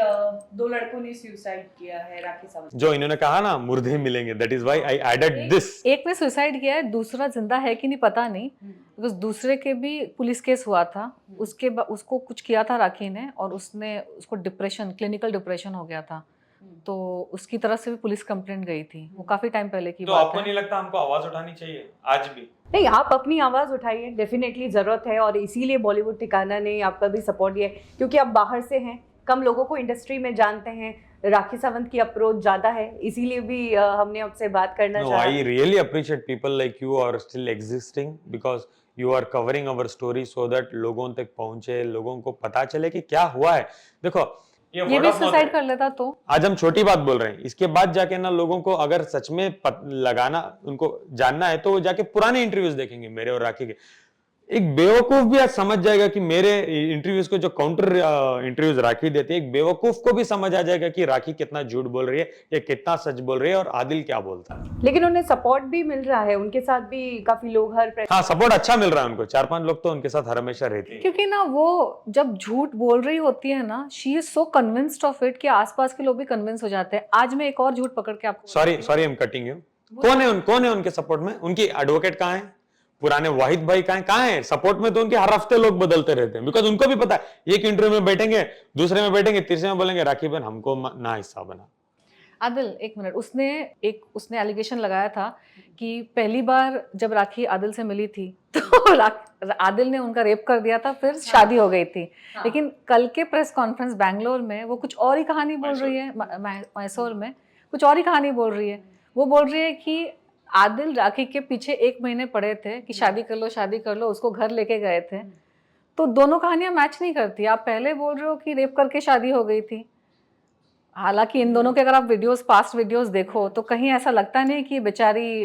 2 लड़कों ने सुसाइड किया है राखी सावंत, जो इन्होंने कहा ना मुर्दे मिलेंगे, that is why I added this. एक ने सुसाइड किया है, दूसरा जिंदा है कि नहीं पता नहीं, बिकॉज दूसरे के भी पुलिस केस हुआ था, उसको कुछ किया था राखी ने, और उसको डिप्रेशन, क्लिनिकल डिप्रेशन हो गया था, तो उसकी तरफ से भी पुलिस कंप्लेंट गई थी। वो काफी टाइम पहले की तो बात आपको है। नहीं लगता हमको आवाज उठानी चाहिए आज भी? नहीं, आप अपनी आवाज़ उठाइए, डेफिनेटली ज़रूरत है, और इसीलिए बॉलीवुड ठिकाना ने आपका भी सपोर्ट दिया है, क्योंकि आप बाहर से हैं, कम लोगों को इंडस्ट्री में जानते हैं, राखी सावंत की अप्रोच ज़्यादा है, इसीलिए भी हमने आपसे बात करना चाहा। I really appreciate people like you are still existing, because you are covering our story so that लोगों तक पहुंचे, लोगों को पता चले कि क्या हुआ है। देखो ये भी सुसाइड कर लेता तो आज हम छोटी बात बोल रहे हैं, इसके बाद जाके ना लोगों को अगर सच में लगाना, उनको जानना है, तो वो जाके पुराने इंटरव्यूज देखेंगे मेरे और राखी के। एक बेवकूफ भी आज समझ जाएगा कि मेरे इंटरव्यूज को जो काउंटर इंटरव्यूज राखी देती है, एक बेवकूफ को भी समझ आ जाएगा कि राखी कितना झूठ बोल रही है या कितना सच बोल रही है और आदिल क्या बोलता है। लेकिन उन्हें सपोर्ट भी मिल रहा है, उनके साथ भी काफी लोग हाँ, सपोर्ट अच्छा मिल रहा है उनको, 4-5 लोग तो उनके साथ हमेशा रहते हैं। क्योंकि ना वो जब झूठ बोल रही होती है ना, she is so convinced of it कि आसपास के लोग भी कन्विंस हो जाते हैं। आज मैं एक और झूठ पकड़ के आपको sorry I am cutting you. कौन है उनके सपोर्ट में? उनकी एडवोकेट कहाँ है? पुराने वाहिद भाई कहाँ है? सपोर्ट में तो उनके हर हफ्ते लोग बदलते रहते हैं, बिकॉज उनको भी पता है एक इंटरव्यू में बैठेंगे, दूसरे में बैठेंगे, तीसरे में बोलेंगे राखी बहन हमको ना हिस्सा बना। आदिल एक मिनट, उसने एलिगेशन लगाया था कि पहली बार जब राखी आदिल से मिली थी तो आदिल ने उनका रेप कर दिया था, फिर शादी हो गई थी। लेकिन कल के प्रेस कॉन्फ्रेंस बैंगलोर में वो कुछ और ही कहानी बोल रही है, मैसूर में कुछ और ही कहानी बोल रही है। वो बोल रही है कि आदिल राखी के पीछे 1 महीने पड़े थे कि शादी कर लो, उसको घर लेके गए थे। तो दोनों कहानियां मैच नहीं करती। आप पहले बोल रहे हो कि रेप करके शादी हो गई थी, हालांकि इन दोनों के अगर आप पास्ट वीडियोस देखो तो कहीं ऐसा लगता नहीं कि बेचारी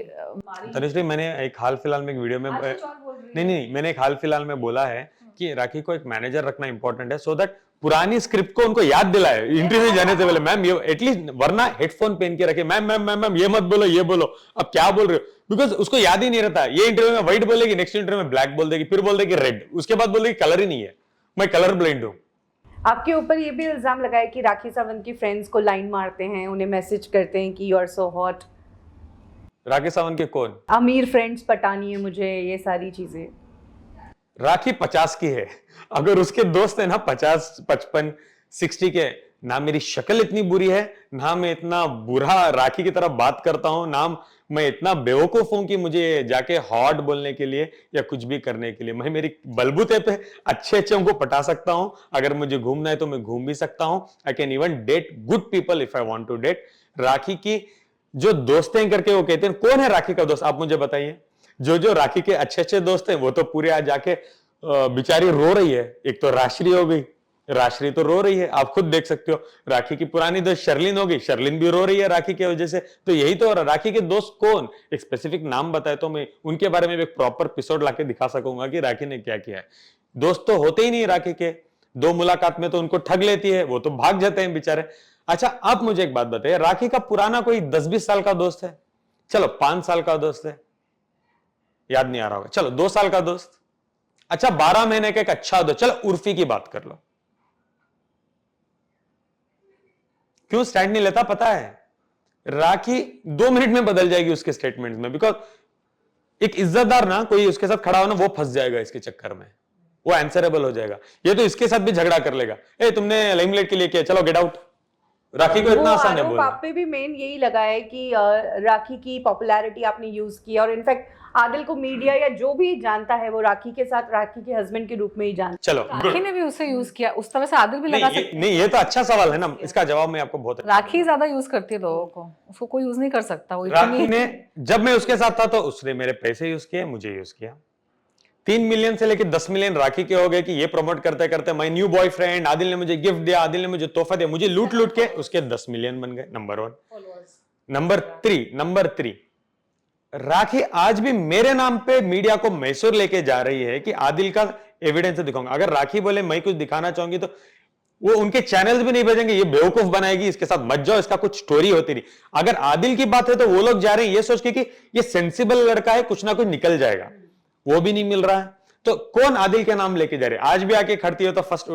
तनुश्री, मैंने एक हाल फिलहाल में एक वीडियो में नहीं मैंने एक हाल फिलहाल में बोला है कि राखी को एक मैनेजर रखना इंपॉर्टेंट है, सो दैट पुरानी स्क्रिप्ट को उनको याद दिलाए इंटरव्यू जाने से पहले। मैम ये एटलीस्ट, वरना हेडफोन पहन के रखे, मैम ये मत बोलो, ये बोलो, अब क्या बोल रहे हो, बिकॉज उसको याद ही नहीं रहता। ये इंटरव्यू में व्हाइट बोलेगी, नेक्स्ट इंटरव्यू में ब्लैक बोल देगी, फिर बोल देगी रेड, उसके बाद बोल देगी कलर ही नहीं है, मैं कलर ब्लाइंड हूँ। आपके ऊपर ये भी इल्जाम लगाया कि राखी सावंत की फ्रेंड्स को लाइन मारते हैं, उन्हें मैसेज करते हैं कि you are so hot. Rakhi Sawant के कौन? अमीर फ्रेंड्स पटानी है मुझे, ये सारी चीजें। राखी 50 की है, अगर उसके दोस्त है ना 50, 55, 60 के, ना मेरी शक्ल इतनी बुरी है, ना मैं इतना बुरा राखी की तरह बात करता हूं, ना मैं इतना बेवकूफ हूं कि मुझे जाके हॉट बोलने के लिए या कुछ भी करने के लिए। मैं मेरी बलबूते पे अच्छे को पटा सकता हूं, अगर मुझे घूमना है तो मैं घूम भी सकता हूं। I can even date good people if I want to date. Rakhi की जो दोस्तें करके वो कहते हैं, कौन है राखी का दोस्त आप मुझे बताइए। जो राखी के अच्छे दोस्त हैं वो तो पूरे आज जाके बेचारी रो रही है। एक तो राश्री हो गई, राश्री तो रो रही है, आप खुद देख सकते हो। राखी की पुरानी दोस्त शर्लिन हो गई, शर्लिन भी रो रही है राखी की वजह से। तो यही तो राखी के दोस्त कौन, एक स्पेसिफिक नाम बताए तो मैं उनके बारे में एक प्रॉपर एपिसोड लाके दिखा सकूंगा कि राखी ने क्या किया है। दोस्त तो होते ही नहीं राखी के, 2 मुलाकात में तो उनको ठग लेती है, वो तो भाग जाते हैं बेचारे। अच्छा, आप मुझे एक बात बताइए, राखी का पुराना कोई 10-20 साल का दोस्त है? चलो 5 साल का दोस्त है, याद नहीं आ रहा होगा, चलो 2 साल का दोस्त। अच्छा 12 महीने का एक अच्छा दोस्त, चलो उर्फी की बात कर लो। क्यों स्टैंड नहीं लेता पता है? राखी 2 मिनट में बदल जाएगी उसके स्टेटमेंट में, बिकॉज एक इज्जतदार ना कोई उसके साथ खड़ा हो ना, वो फंस जाएगा इसके चक्कर में, वो आंसरेबल हो जाएगा। ये तो इसके साथ भी झगड़ा कर लेगा, ए तुमने लाइमलाइट के लिए किया, चलो गेट आउट। राखी को इतना आसान है बोलना। आप पे भी मेन यही लगा है कि राखी की पॉपुलैरिटी आपने यूज की, और इनफैक्ट आदिल को मीडिया या जो भी जानता है वो राखी के साथ राखी के हस्बैंड के रूप में ही जानता चलो राखी ने भी उसे यूज किया, उस तरह से आदिल भी लगा सकते। नहीं ये तो अच्छा सवाल है ना, इसका जवाब मैं आपको बहुत राखी ज्यादा यूज करती है लोगों को, उसको कोई यूज नहीं कर सकता। वो राखी ने, जब मैं उसके साथ था तो उसने मेरे पैसे यूज किए, मुझे यूज किया। 3 मिलियन से लेकर 10 मिलियन राखी के हो गए कि ये प्रमोट करते करते माय न्यू बॉयफ्रेंड, आदिल ने मुझे गिफ्ट दिया, आदिल ने मुझे तोहफा दिया, मुझे लूट लूट के उसके 10 मिलियन बन गए। नंबर 1। नंबर 3, राखी आज भी मेरे नाम पे मीडिया को मैसूर लेके जा रही है कि आदिल का एविडेंस दिखाऊंगा। अगर राखी बोले मैं कुछ दिखाना चाहूंगी तो वो उनके चैनल्स भी नहीं भेजेंगे, ये बेवकूफ बनाएगी, इसके साथ मत जाओ, इसका कुछ स्टोरी होती नहीं। अगर आदिल की बात है तो वो लोग जा रहे हैं ये सोच के कि ये सेंसिबल लड़का है, कुछ ना कुछ निकल जाएगा, वो भी नहीं मिल रहा है। तो कौन आदिल के नाम लेके जा रहे? आज भी आके खड़ती है तो फर्स्ट,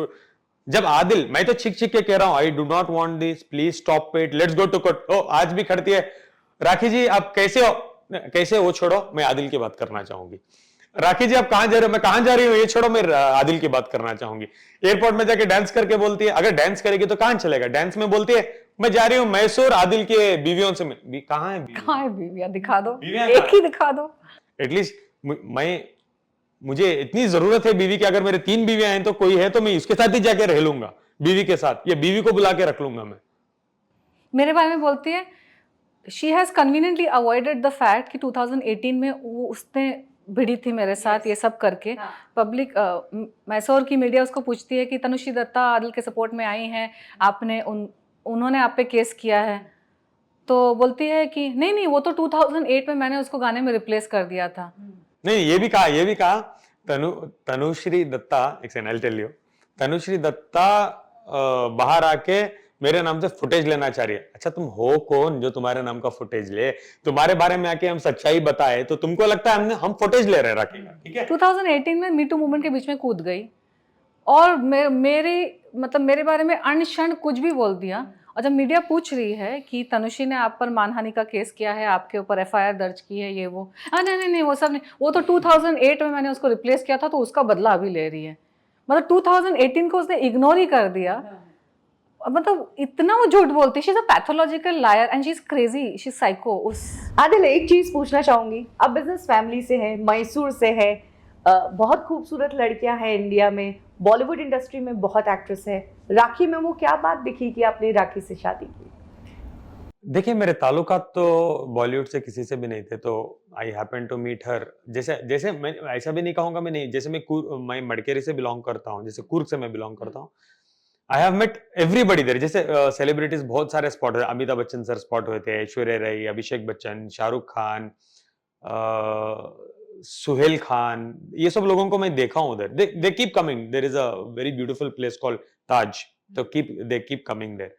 जब आदिल, मैं तो छिक छिक के कह रहा हूं I do not want this, please stop it, let's go to court, ओ आज भी खड़ती है राखी जी आप कैसे हो, कैसे वो छोड़ो, मैं आदिल की बात करना चाहूंगी। राखी जी आप कहां जा रहे हो, मैं कहां जा रही हूं, ये छोड़ो, मैं आदिल की बात करना चाहूंगी। एयरपोर्ट में जाके डांस करके बोलती है, अगर डांस करेगी तो कहां चलेगा, डांस में बोलती है मैं जा रही हूं मैसूर आदिल के बीवियों से मिल। कहां है बीवियां? दिखा दो, एक ही दिखा दो एटलीस्ट। मुझे इतनी जरूरत है बीवी की, अगर मेरे 3 बीवियां हैं तो कोई है तो मैं उसके साथ ही जाके रह लूंगा, बीवी के साथ, या बीवी को बुला के रख लूंगा मैं। मेरे बारे में बोलती है she has conveniently avoided the fact कि 2018 में वो उसने भिड़ी थी मेरे साथ, ये सब करके पब्लिक मैसूर की मीडिया उसको पूछती है कि तनुश्री दत्ता आदिल के सपोर्ट में आई हैं, आपने उन्होंने आप पे केस किया है, तो बोलती है कि नहीं वो तो 2008 में मैंने उसको गाने में रिप्लेस कर दिया था। नहीं ये भी कहा तनुश्री दत्ता, एक second, I will tell you. Tanushree Dutta बाहर आके मेरे नाम से फुटेज लेना चाह रही है। अच्छा, तुम हो कौन जो तुम्हारे नाम का फुटेज ले? तुम्हारे बारे में आके हम सच्चाई बताए तो तुमको लगता है हम फुटेज ले रहे हैं राखी का, ठीक है? 2018 में मीटू मूवमेंट के बीच में कूद गई और मेरे बारे में अनशन कुछ भी बोल दिया। और जब मीडिया पूछ रही है कि तनुश्री ने आप पर मानहानि का केस किया है, आपके ऊपर एफआईआर दर्ज की है, ये वो, नहीं वो सब नहीं, वो तो 2008 में मैंने उसको रिप्लेस किया था तो उसका बदला अभी ले रही है। मतलब 2018 को उसने इग्नोर ही कर दिया। मतलब इतना वो झूठ बोलती, she is a pathological lawyer and she is crazy, she is psycho. Adil, एक चीज पूछना चाहूंगी, आप बिजनेस फैमिली से हैं, मैसूर से है, बहुत खूबसूरत लड़कियां हैं इंडिया में, बॉलीवुड इंडस्ट्री में बहुत एक्ट्रेस है, राखी में वो क्या बात दिखी कि आपने राखी से शादी की? देखिए, मेरे ताल्लुकात तो बॉलीवुड से किसी से भी नहीं थे, तो I happen to meet her. जैसे मैं ऐसा भी नहीं कहूंगा मैं नहीं, जैसे मैं मड़केरी से बिलोंग करता हूँ, जैसे कुर्ग से मैं बिलोंग करता हूँ। I have met everybody there. जैसे सेलिब्रिटीज बहुत सारे स्पॉट हुए, अमिताभ बच्चन सर स्पॉट हुए थे, ऐश्वर्या राय, अभिषेक बच्चन, शाहरुख खान, सुहेल खान, ये सब लोगों को मैं देखा हूं उधर। They keep coming, there is a very beautiful place called Taj, तो दे कीप कमिंग देयर।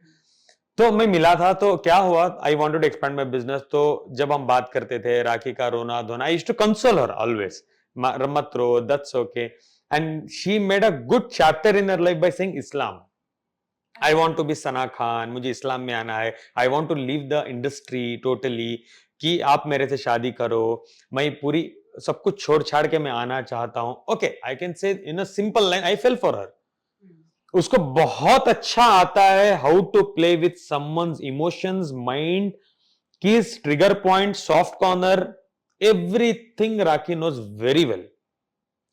तो मैं मिला था, तो क्या हुआ, I wanted to expand my business. तो जब हम बात करते थे राखी का रोना धोना, I used to console her always, मत रो, that's okay. And she made a good chapter in her life by saying Islam. I want to be Sana Khan, मुझे इस्लाम में आना है, I want to leave the industry totally, कि आप मेरे से शादी करो, मैं पूरी सब कुछ छोड़ छाड़ के मैं आना चाहता हूं। Okay, I can say in a simple line, I fell for her. उसको बहुत अच्छा आता है how to play with someone's emotions, mind, किस trigger point, soft corner, everything Rakhi knows very well,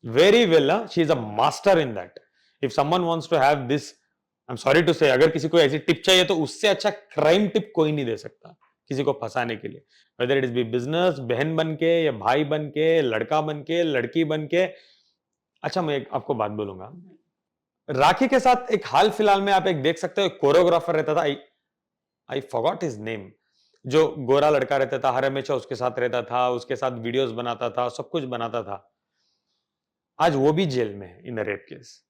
very well. She is a master in that. If someone wants to have this, I am sorry to say, अगर किसी को ऐसी tip चाहिए तो उससे अच्छा crime tip कोई नहीं दे सकता किसी को फंसाने के लिए, whether it is be business, बहन बन के या भाई बन के, लड़का बन के, लड़की बन के। अच्छा, मैं आपको बात बोलूंगा, राखी के साथ एक हाल फिलहाल में आप एक देख सकते हो, कोरियोग्राफर रहता था, आई फॉरगॉट हिज नेम, जो गोरा लड़का रहता था, हर हमेशा उसके साथ रहता था, उसके साथ वीडियोस बनाता था, सब कुछ बनाता था। आज वो भी जेल में है इन रेप केस।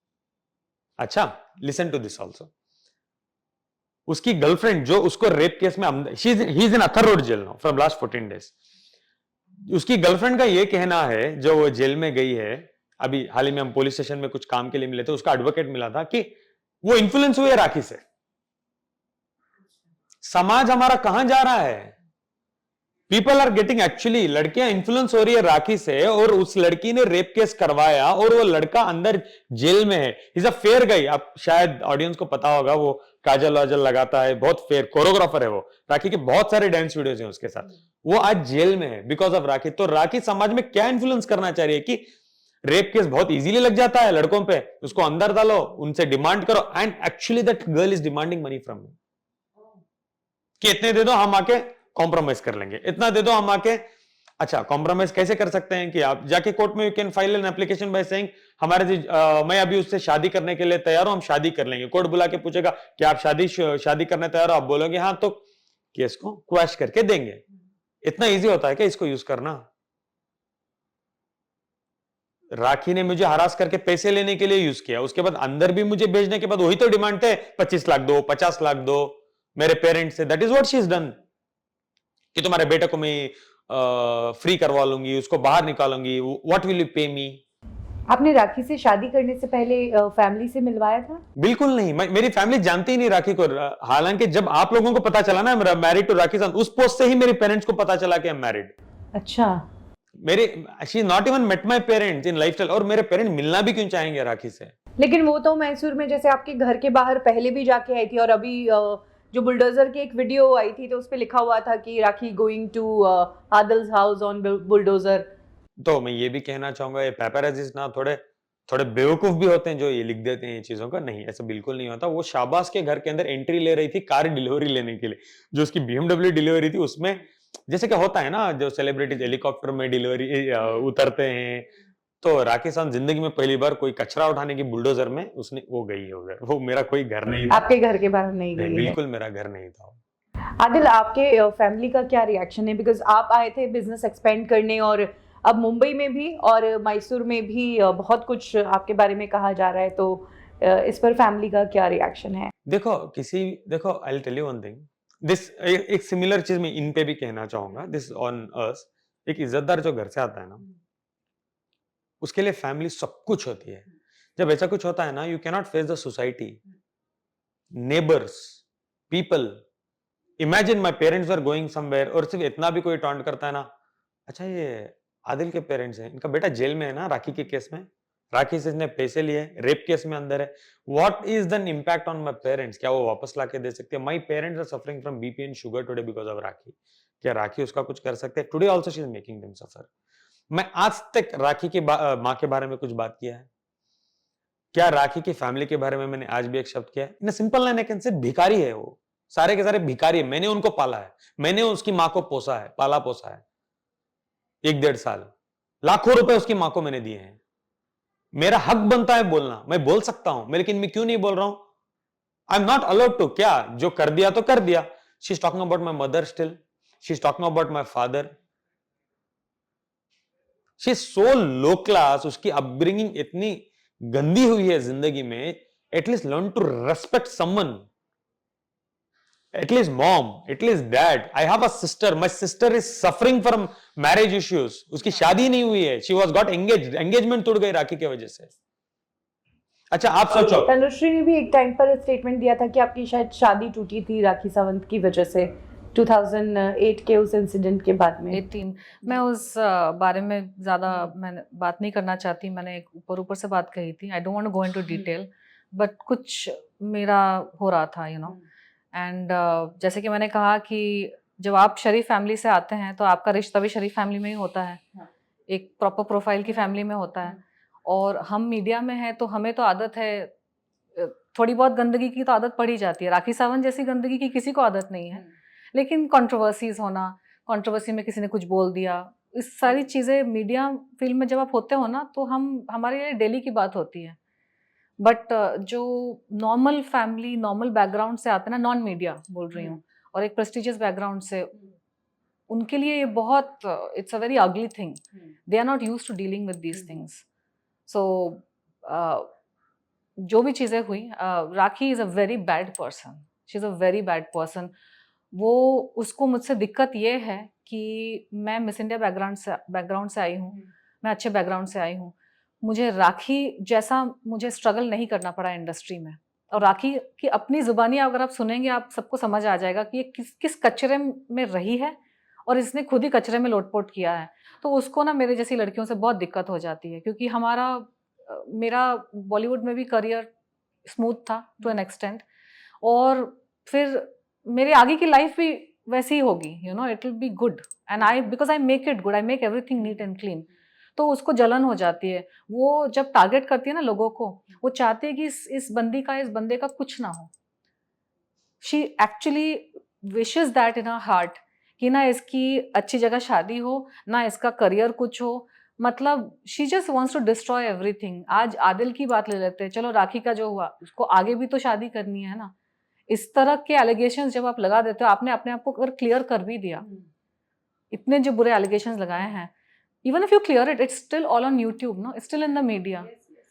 अच्छा, लिसन टू दिस ऑल्सो। उसकी गर्लफ्रेंड जो उसको रेप केस में, he is in Arthur Road jail now from last 14 days. उसकी गर्लफ्रेंड का ये कहना है, जो वो जेल में गई है, अभी हाल ही में हम पुलिस स्टेशन में कुछ काम के लिए मिले थे, उसका एडवोकेट मिला था, कि वो इन्फ्लुएंस हुई है राखी से। समाज हमारा कहां जा रहा है? पीपल आर गेटिंग, एक्चुअली लड़कियां इन्फ्लुएंस हो रही है राखी से, और उस लड़की ने रेप केस करवाया और वो लड़का अंदर जेल में है। इज अ फेयर गाई, आप शायद ऑडियंस को पता होगा, वो काजल वाजल लगाता है, बहुत फेयर कोरियोग्राफर है वो, राखी के बहुत सारे डांस वीडियोस हैं उसके साथ। वो आज जेल में है बिकॉज ऑफ राखी। तो राखी समाज में क्या इन्फ्लुएंस करना चाह रही है कि रेप केस बहुत इजीली लग जाता है लड़कों पे, उसको अंदर डालो, उनसे डिमांड करो, and actually that girl is demanding money from you, कि इतने दे दो हम आके कॉम्प्रोमाइज कर लेंगे, इतना दे दो हम आके। अच्छा, कॉम्प्रोमाइज कैसे कर सकते हैं कि आप जाके कोर्ट में you can file an application by saying मैं अभी उससे शादी करने के लिए तैयार हूं, हम शादी कर लेंगे। कोर्ट बुला के पूछेगा कि आप शादी करने तैयार हो, आप बोलोगे हाँ, तो केस को क्वैश करके देंगे। इतना इजी होता है क्या इसको यूज करना? राखी ने मुझे हरास करके पैसे लेने के लिए यूज किया, उसके बाद अंदर भी मुझे भेजने के बाद वही तो डिमांड थे, 25 लाख दो, 50 लाख दो मेरे पेरेंट्स से। That is what she is done, कि तुम्हारे बेटे को मैं फ्री करवा लूंगी, उसको बाहर निकालूंगी, व्हाट विल यू पे मी। आपने राखी से शादी करने से पहले फैमिली से मिलवाया था? बिल्कुल नहीं, मेरी फैमिली जानती ही नहीं राखी को। हालांकि जब आप लोगों को पता चला ना मेरा मैरिड टू राखी साथ, उस पोस्ट से ही मेरे पेरेंट्स को पता चला कि आई एम मैरिड। अच्छा, मेरे she not even met my parents in lifestyle, और मेरे पेरेंट्स मिलना भी क्यों चाहेंगे राखी से? लेकिन वो तो मैसूर में जैसे आपके घर के बाहर पहले भी जाके आई थी, और अभी जो बुलडोजर की एक वीडियो आई थी तो उस पे लिखा हुआ था कि Rakhi going to Adil's house on bulldozer. तो मैं ये भी कहना चाहूंगा, ये पेपराजीज ना थोड़े थोड़े बेवकूफ भी होते हैं जो ये लिख देते हैं ये चीजों का। नहीं, ऐसा बिल्कुल नहीं होता। वो शाबाश के घर के अंदर एंट्री ले रही थी कार डिलीवरी लेने के लिए, जो उसकी BMW डिलीवरी थी, उसमें जैसे कि होता है ना, जो सेलिब्रिटीज हेलीकॉप्टर में डिलीवरी उतरते हैं, तो राखी साहब जिंदगी में पहली बार कोई कचरा उठाने की बुलडोजर में उसने वो गई है उधर। वो मेरा कोई घर नहीं था, आपके घर के बाहर नहीं गई है? बिल्कुल मेरा घर नहीं था। आदिल, आपके फैमिली का क्या रिएक्शन है? बिकॉज आप आए थे बिजनेस एक्सपेंड करने और अब मुंबई में भी और मैसूर में भी बहुत कुछ आपके बारे में कहा जा रहा है, तो इस पर फैमिली का क्या रिएक्शन है? देखो I will tell you one thing, this एक सिमिलर चीज मैं इन पे भी कहना चाहूंगा, दिस ऑन अस। एक इज्जतदार जो घर से आता है ना, उसके लिए फैमिली सब कुछ होती है। जब ऐसा कुछ होता है ना, you can not face the society, neighbours, people. Imagine my parents are going somewhere और सिर्फ इतना भी कोई टॉन्ट करता है ना, अच्छा ये आदिल के पेरेंट्स हैं, इनका बेटा जेल में है ना राखी के केस में, राखी से इसने पैसे लिए, रेप केस में अंदर है। What is the impact on my parents? क्या वो वापस लाके दे सकते हैं? My parents are suffering from BP and sugar today because of Rakhi. क्या राखी उसका कुछ कर सकते हैं? Today also she is making them suffer. मैं आज तक राखी के माँ के बारे में कुछ बात किया है क्या? राखी की फैमिली के बारे में मैंने आज भी एक शब्द किया है? In simple line I can से, भिखारी है वो, सारे के सारे भिखारी है। मैंने उनको पाला है, मैंने उसकी माँ को पोसा है, पाला पोसा है 1-1.5 साल, लाखों रुपए उसकी माँ को मैंने दिए हैं। मेरा हक बनता है बोलना, मैं बोल सकता हूं, लेकिन मैं क्यों नहीं बोल रहा हूं? I am not allowed to. क्या जो कर दिया तो कर दिया। She is talking about my mother still, she is talking about my father. She is so low class, उसकी अपब्रिंगिंग इतनी गंदी हुई है जिंदगी में। At least learn to respect someone, at least mom, at least dad. I have a sister, my sister is suffering from marriage issues. उसकी शादी नहीं हुई है, she was got engaged, engagement टूट गई राखी के वजह से। अच्छा आप सोचो, तनुश्री ने भी एक टाइम पर स्टेटमेंट दिया था कि आपकी शायद शादी टूटी थी राखी सावंत की वजह से 2008 के उस इंसिडेंट के बाद में। 18 मैं उस बारे में ज़्यादा मैंने बात नहीं करना चाहती, मैंने एक ऊपर से बात कही थी। I don't want to go into detail, but कुछ मेरा हो रहा था एंड जैसे कि मैंने कहा कि जब आप शरीफ फैमिली से आते हैं तो आपका रिश्ता भी शरीफ फैमिली में ही होता है, एक प्रॉपर प्रोफाइल की फैमिली में होता है। और हम मीडिया में हैं तो हमें तो आदत है, थोड़ी बहुत गंदगी की तो आदत पड़ ही जाती है। राखी सावंत जैसी गंदगी की किसी को आदत नहीं है, लेकिन कंट्रोवर्सीज होना, कंट्रोवर्सी में किसी ने कुछ बोल दिया, इस सारी चीज़ें मीडिया फील्ड में जब आप होते हो ना तो हमारे लिए डेली की बात होती है। बट जो नॉर्मल फैमिली, नॉर्मल बैकग्राउंड से आते हैं ना, नॉन मीडिया बोल रही हूँ, और एक प्रेस्टिजियस बैकग्राउंड से, उनके लिए ये बहुत it's a very ugly thing. They are not used to dealing with these things. So जो भी चीज़ें हुई, Rakhi is a very bad person, she is a very bad person. वो उसको मुझसे दिक्कत ये है कि मैं मिस इंडिया बैकग्राउंड से आई हूँ, मैं अच्छे बैकग्राउंड से आई हूँ, मुझे राखी जैसा मुझे स्ट्रगल नहीं करना पड़ा इंडस्ट्री में। और राखी की अपनी जुबानी अगर आप सुनेंगे, आप सबको समझ आ जाएगा कि ये किस कचरे में रही है, और इसने खुद ही कचरे में लोटपोट किया है। तो उसको ना मेरे जैसी लड़कियों से बहुत दिक्कत हो जाती है, क्योंकि मेरा बॉलीवुड में भी करियर स्मूथ था टू एन एक्सटेंट, और फिर मेरी आगे की लाइफ भी वैसी ही होगी, it will be good, and because I make it good, I make everything neat and clean. तो उसको जलन हो जाती है। वो जब टारगेट करती है ना लोगों को, वो चाहती है कि इस बंदे का कुछ ना हो। She actually wishes that in her heart कि ना इसकी अच्छी जगह शादी हो, ना इसका करियर कुछ हो, मतलब she just wants to destroy everything. आज आदिल की बात ले लेते हैं, चलो राखी का जो हुआ, उसको आगे भी तो शादी करनी है ना। इस तरह के एलिगेशंस जब आप लगा देते हो, आपने अपने आप को अगर क्लियर कर भी दिया, इतने जो बुरे एलिगेशंस लगाए हैं, even if you clear it, it's still all on YouTube, no? It's still in the media.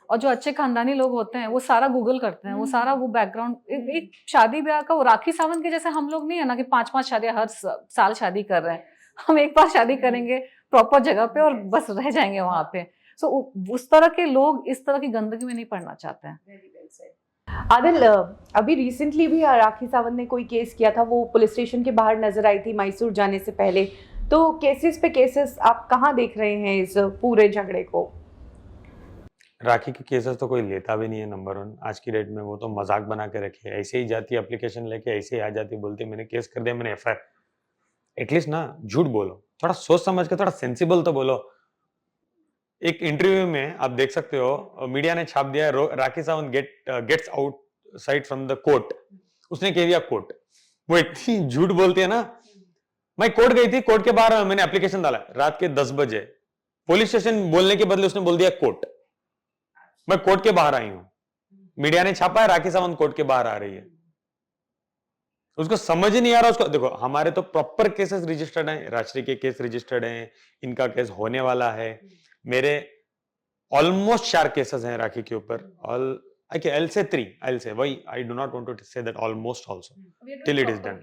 और जो अच्छे खानदानी लोग होते हैं वो सारा गूगल करते हैं, वो सारा वो बैकग्राउंड, एक शादी ब्याह का, वो राखी सावंत के जैसे हम लोग नहीं है ना कि 5-5 शादियां हर साल शादी कर रहे हैं। हम एक बार शादी करेंगे प्रॉपर जगह पे और बस रह जाएंगे वहां पे। सो उस तरह के लोग इस तरह की गंदगी में नहीं पड़ना चाहते हैं। आदिल, अभी रिसेंटली भी राखी सावंत ने कोई केस किया था, वो पुलिस स्टेशन के बाहर नजर आई थी मैसूर जाने से पहले। तो केसेस पे केसेस आप कहाँ देख रहे हैं इस पूरे झगड़े को? राखी के केसेस तो कोई लेता भी नहीं है, नंबर 1 आज की डेट में। वो तो मजाक बना के रखे, ऐसे ही जाती एप्लीकेशन लेके, ऐसे ही आ जाती, बोलती मैंने केस कर दिया, मैंने एफआईआर। एटलीस्ट ना झूठ बोलो, थोड़ा सोच समझ के, थोड़ा सेंसिबल तो बोलो। एक इंटरव्यू में आप देख सकते हो, मीडिया ने छाप दिया, Rakhi Sawant gets outside from the court. उसने कह दिया कोर्ट। वो इतनी झूठ बोलती है ना। मैं कोर्ट गई थी, कोर्ट के बाहर मैंने एप्लीकेशन डाला रात के 10 बजे, पुलिस स्टेशन बोलने के बदले उसने बोल दिया कोर्ट। मैं कोर्ट के बाहर आई हूं, मीडिया ने छापा है राखी सावंत कोर्ट के बाहर आ रही है। उसको समझ ही नहीं आ रहा उसको। देखो हमारे तो प्रॉपर केसेस रजिस्टर्ड हैं, राजश्री के केस रजिस्टर्ड हैं, इनका केस होने वाला है, मेरे ऑलमोस्ट 4 केसेस हैं राखी के ऊपर। All okay, I'll say 3, I'll say why I do not want to say that almost also till it is done।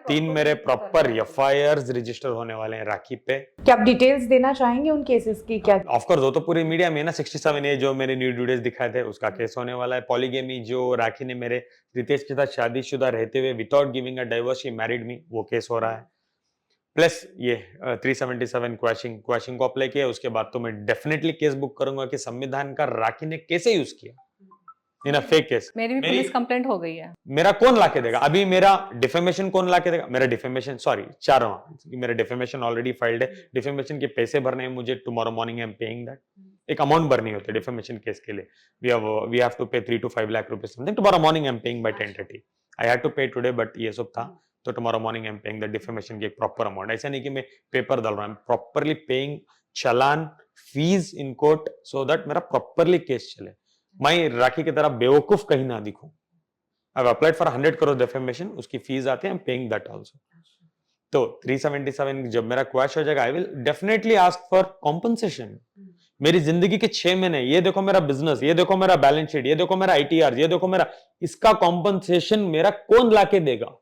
3 मेरे प्रॉपर FIRs रजिस्टर होने वाले हैं राखी पे। क्या आप डिटेल्स देना चाहेंगे उन केसेस की? क्या ऑफ कोर्स वो तो पूरी मीडिया में है ना। 67 ए जो मैंने न्यू वीडियोस दिखाए थे उसका केस होने वाला है। पॉलीगेमी जो राखी ने मेरे रितेश के साथ शादीशुदा रहते हुए without giving a divorce she married me, वो केस हो रहा है। प्लस ये 377 क्वैशिंग को अप्लाई किया। उसके बाद तो मैं डेफिनेटली केस बुक करूंगा कि संविधान का राखी ने कैसे यूज किया इन अ फेक केस। मेरी भी पुलिस कंप्लेंट हो गई है। मेरा कौन लाके देगा? अभी मेरा डिफेमेशन कौन लाके देगा? मेरा डिफेमेशन मेरा डिफेमेशन ऑलरेडी फाइल्ड है। डिफेमेशन के पैसे भरने हैं मुझे। Tomorrow morning I am paying that. एक अमाउंट भरनी होती है डिफेमेशन केस के लिए। वी हैव टू पे 3 to 5 लाख रुपए something. Tomorrow morning I am paying by 10:30। I had to pay today but ये सब था तो tomorrow morning I am paying the defamation की एक प्रॉपर अमाउंट। ऐसा नहीं कि मैं पेपर डाल रहा हूं, properly paying challan fees in court so that मेरा प्रॉपरली केस चले। मैं राखी की तरह बेवकूफ कहीं ना दिखूं। I've applied for 100 crore defamation, उसकी फीस आती है, I'm paying that also। तो 377 जब मेरा क्वैश हो जाएगा, I will definitely ask for compensation। मेरी जिंदगी के 6 महीने, ये देखो मेरा बिजनेस, ये देखो मेरा बैलेंस शीट, ये देखो मेरा ITR, ये देखो मेरा, इसका कॉम्पनसेशन मेरा कौन लाके देगा?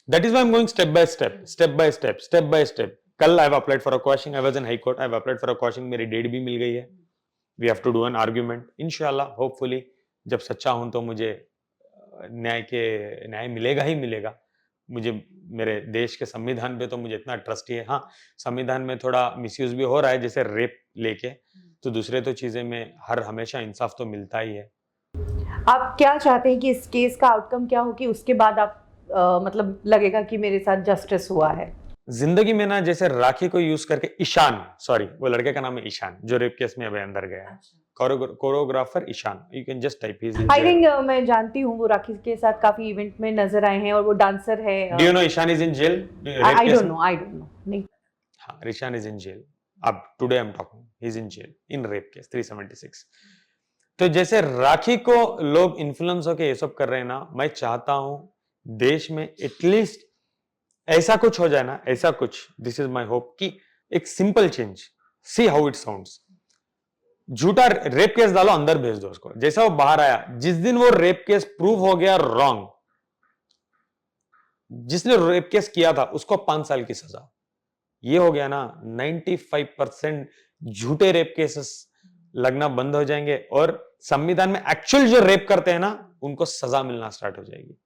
That is why I'm going step by step। कल I've applied for a quashing, I was in high court, I've applied for a quashing, मेरी डेट भी मिल गई है। We have to do an argument, इंशाल्लाह, hopefully, जब सच्चा हूं तो मुझे न्याय मिलेगा ही मिलेगा। मुझे मेरे देश के संविधान पे तो मुझे इतना ट्रस्ट ही है। हाँ, संविधान में थोड़ा मिसयूज भी हो रहा है, जैसे रेप लेके, तो दूसरे तो चीजें में हमेशा इंसाफ तो मिलता ही है। आप क्या चाहते हैं कि इस केस का आउटकम क्या हो कि उसके बाद आप मतलब लगेगा कि मेरे साथ जस्टिस हुआ है? जिंदगी में ना जैसे राखी को यूज करके वो लड़के का नाम है ईशान, जो रेप केस में अभी अंदर गया है। Choreographer Ishan, you can just type his. I think मैं जानती हूँ वो राखी के साथ काफी इवेंट में नजर आए हैं और वो डांसर है। Do you know Ishan is in jail? I don't know नहीं। हाँ, ईशान इज इन जेल। अब today I am talking, he is in jail in rape case 376। तो जैसे राखी को लोग इन्फ्लुएंस होके ये सब कर रहे हैं ना, मैं चाहता हूं देश में एटलीस्ट ऐसा कुछ हो जाए ना, ऐसा कुछ, दिस इज माई होप, कि एक simple change, see how it sounds. झूठा रेप केस डालो, अंदर भेज दो उसको। जैसा वो बाहर आया, जिस दिन वो रेप केस प्रूव हो गया रॉन्ग, जिसने रेप केस किया था उसको 5 साल की सजा। ये हो गया ना, 95% झूठे रेप केसेस लगना बंद हो जाएंगे और संविधान में एक्चुअल जो रेप करते हैं ना, उनको सजा मिलना स्टार्ट हो जाएगी।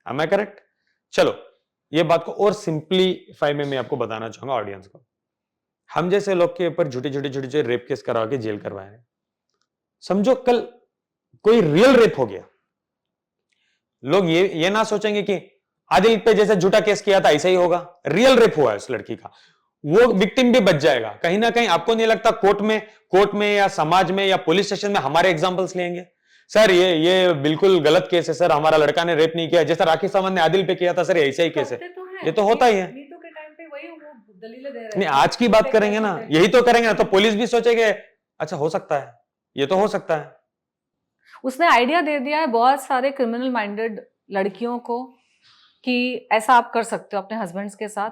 Am I correct? चलो, ये बात को और सिंपलीफाई में मैं आपको बताना चाहूंगा ऑडियंस को। हम जैसे लोग के ऊपर झूठे रेप केस करा के जेल करवाए हैं। समझो कल कोई रियल रेप हो गया, लोग ये ना सोचेंगे कि आदिल पे जैसे झूठा केस किया था ऐसा ही होगा। रियल रेप हुआ है उस लड़की का, वो विक्टिम भी बच जाएगा। कहीं ना कहीं आपको नहीं लगता कोर्ट में या समाज में या पुलिस स्टेशन में हमारे एग्जांपल्स लेंगे? सर ये बिल्कुल गलत केस है सर, हमारा लड़का ने रेप नहीं किया, जैसा राखी सावंत ने आदिल पे किया था सर, ऐसा ही केस है। ये तो होता ही है। नहीं, आज की बात करेंगे ना, यही तो करेंगे ना, तो पुलिस भी सोचेगी अच्छा हो सकता है, ये तो हो सकता है। उसने आइडिया दे दिया है बहुत सारे क्रिमिनल माइंडेड लड़कियों को कि ऐसा आप कर सकते हो अपने हस्बैंड्स के साथ।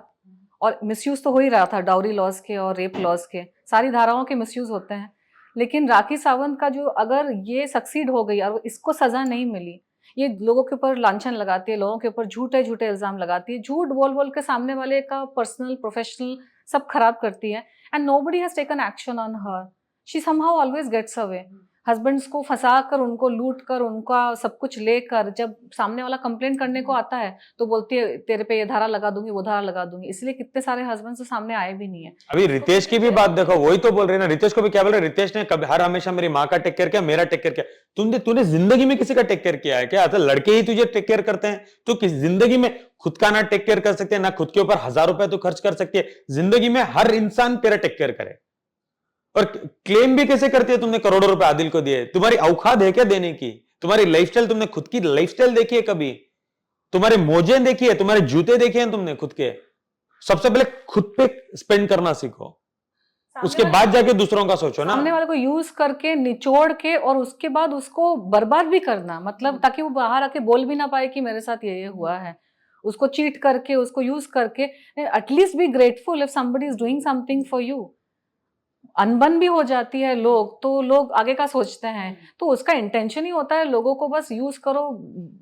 और मिसयूज तो हो ही रहा था, डाउरी लॉज के और रेप लॉज के, सारी धाराओं के मिसयूज होते हैं। लेकिन राखी सावंत का जो, अगर ये सक्सीड हो गई और इसको सजा नहीं मिली, ये लोगों के ऊपर लांछन लगाती है, लोगों के ऊपर झूठे इल्जाम लगाती है, झूठ बोल के सामने वाले का पर्सनल प्रोफेशनल सब खराब करती है। And nobody has taken action on her. She somehow always gets away. Husbands को फंसा कर, उनको लूट कर, उनका सब कुछ लेकर, जब सामने वाला कंप्लेंट करने को आता है तो बोलती है तेरे पे ये धारा लगा दूंगी, वो धारा लगा दूंगी। इसलिए कितने सारे हस्बैंड्स तो सामने आए भी नहीं है। अभी रितेश की भी बात देखो, वही तो बोल रहे हैं ना, रितेश को भी क्या बोल रहे हैं? रितेश ने कभी हमेशा मेरी माँ का टेक केयर किया, मेरा टेक केयर किया। तूने जिंदगी में किसी का टेक केयर किया है क्या? तो लड़के ही तुझे टेक केयर करते हैं, तो किस जिंदगी में खुद का ना टेक केयर कर सकते हैं, ना खुद के ऊपर 1000 रुपए तो खर्च कर सकती है। जिंदगी में हर इंसान तेरा टेक केयर करे। और क्लेम भी कैसे करती है तुमने करोड़ों रुपए आदिल को दिए? तुम्हारी औकात है क्या देने की? तुम्हारी लाइफस्टाइल, तुमने खुद की लाइफस्टाइल देखी है कभी? तुम्हारे मोजे देखिए, तुम्हारे जूते देखे हैं तुमने खुद के? सबसे पहले खुद पे स्पेंड करना सीखो, उसके बाद जाके दूसरों का सोचो ना। सामने वाले को यूज करके, निचोड़ के, और उसके बाद उसको बर्बाद भी करना, मतलब ताकि वो बाहर आके बोल भी ना पाए कि मेरे साथ ये हुआ है। उसको चीट करके, उसको यूज करके, at least be grateful if somebody is doing something for you. अनबन भी हो जाती है लोग, तो लोग आगे का सोचते हैं, तो उसका इंटेंशन ही होता है लोगों को बस यूज करो,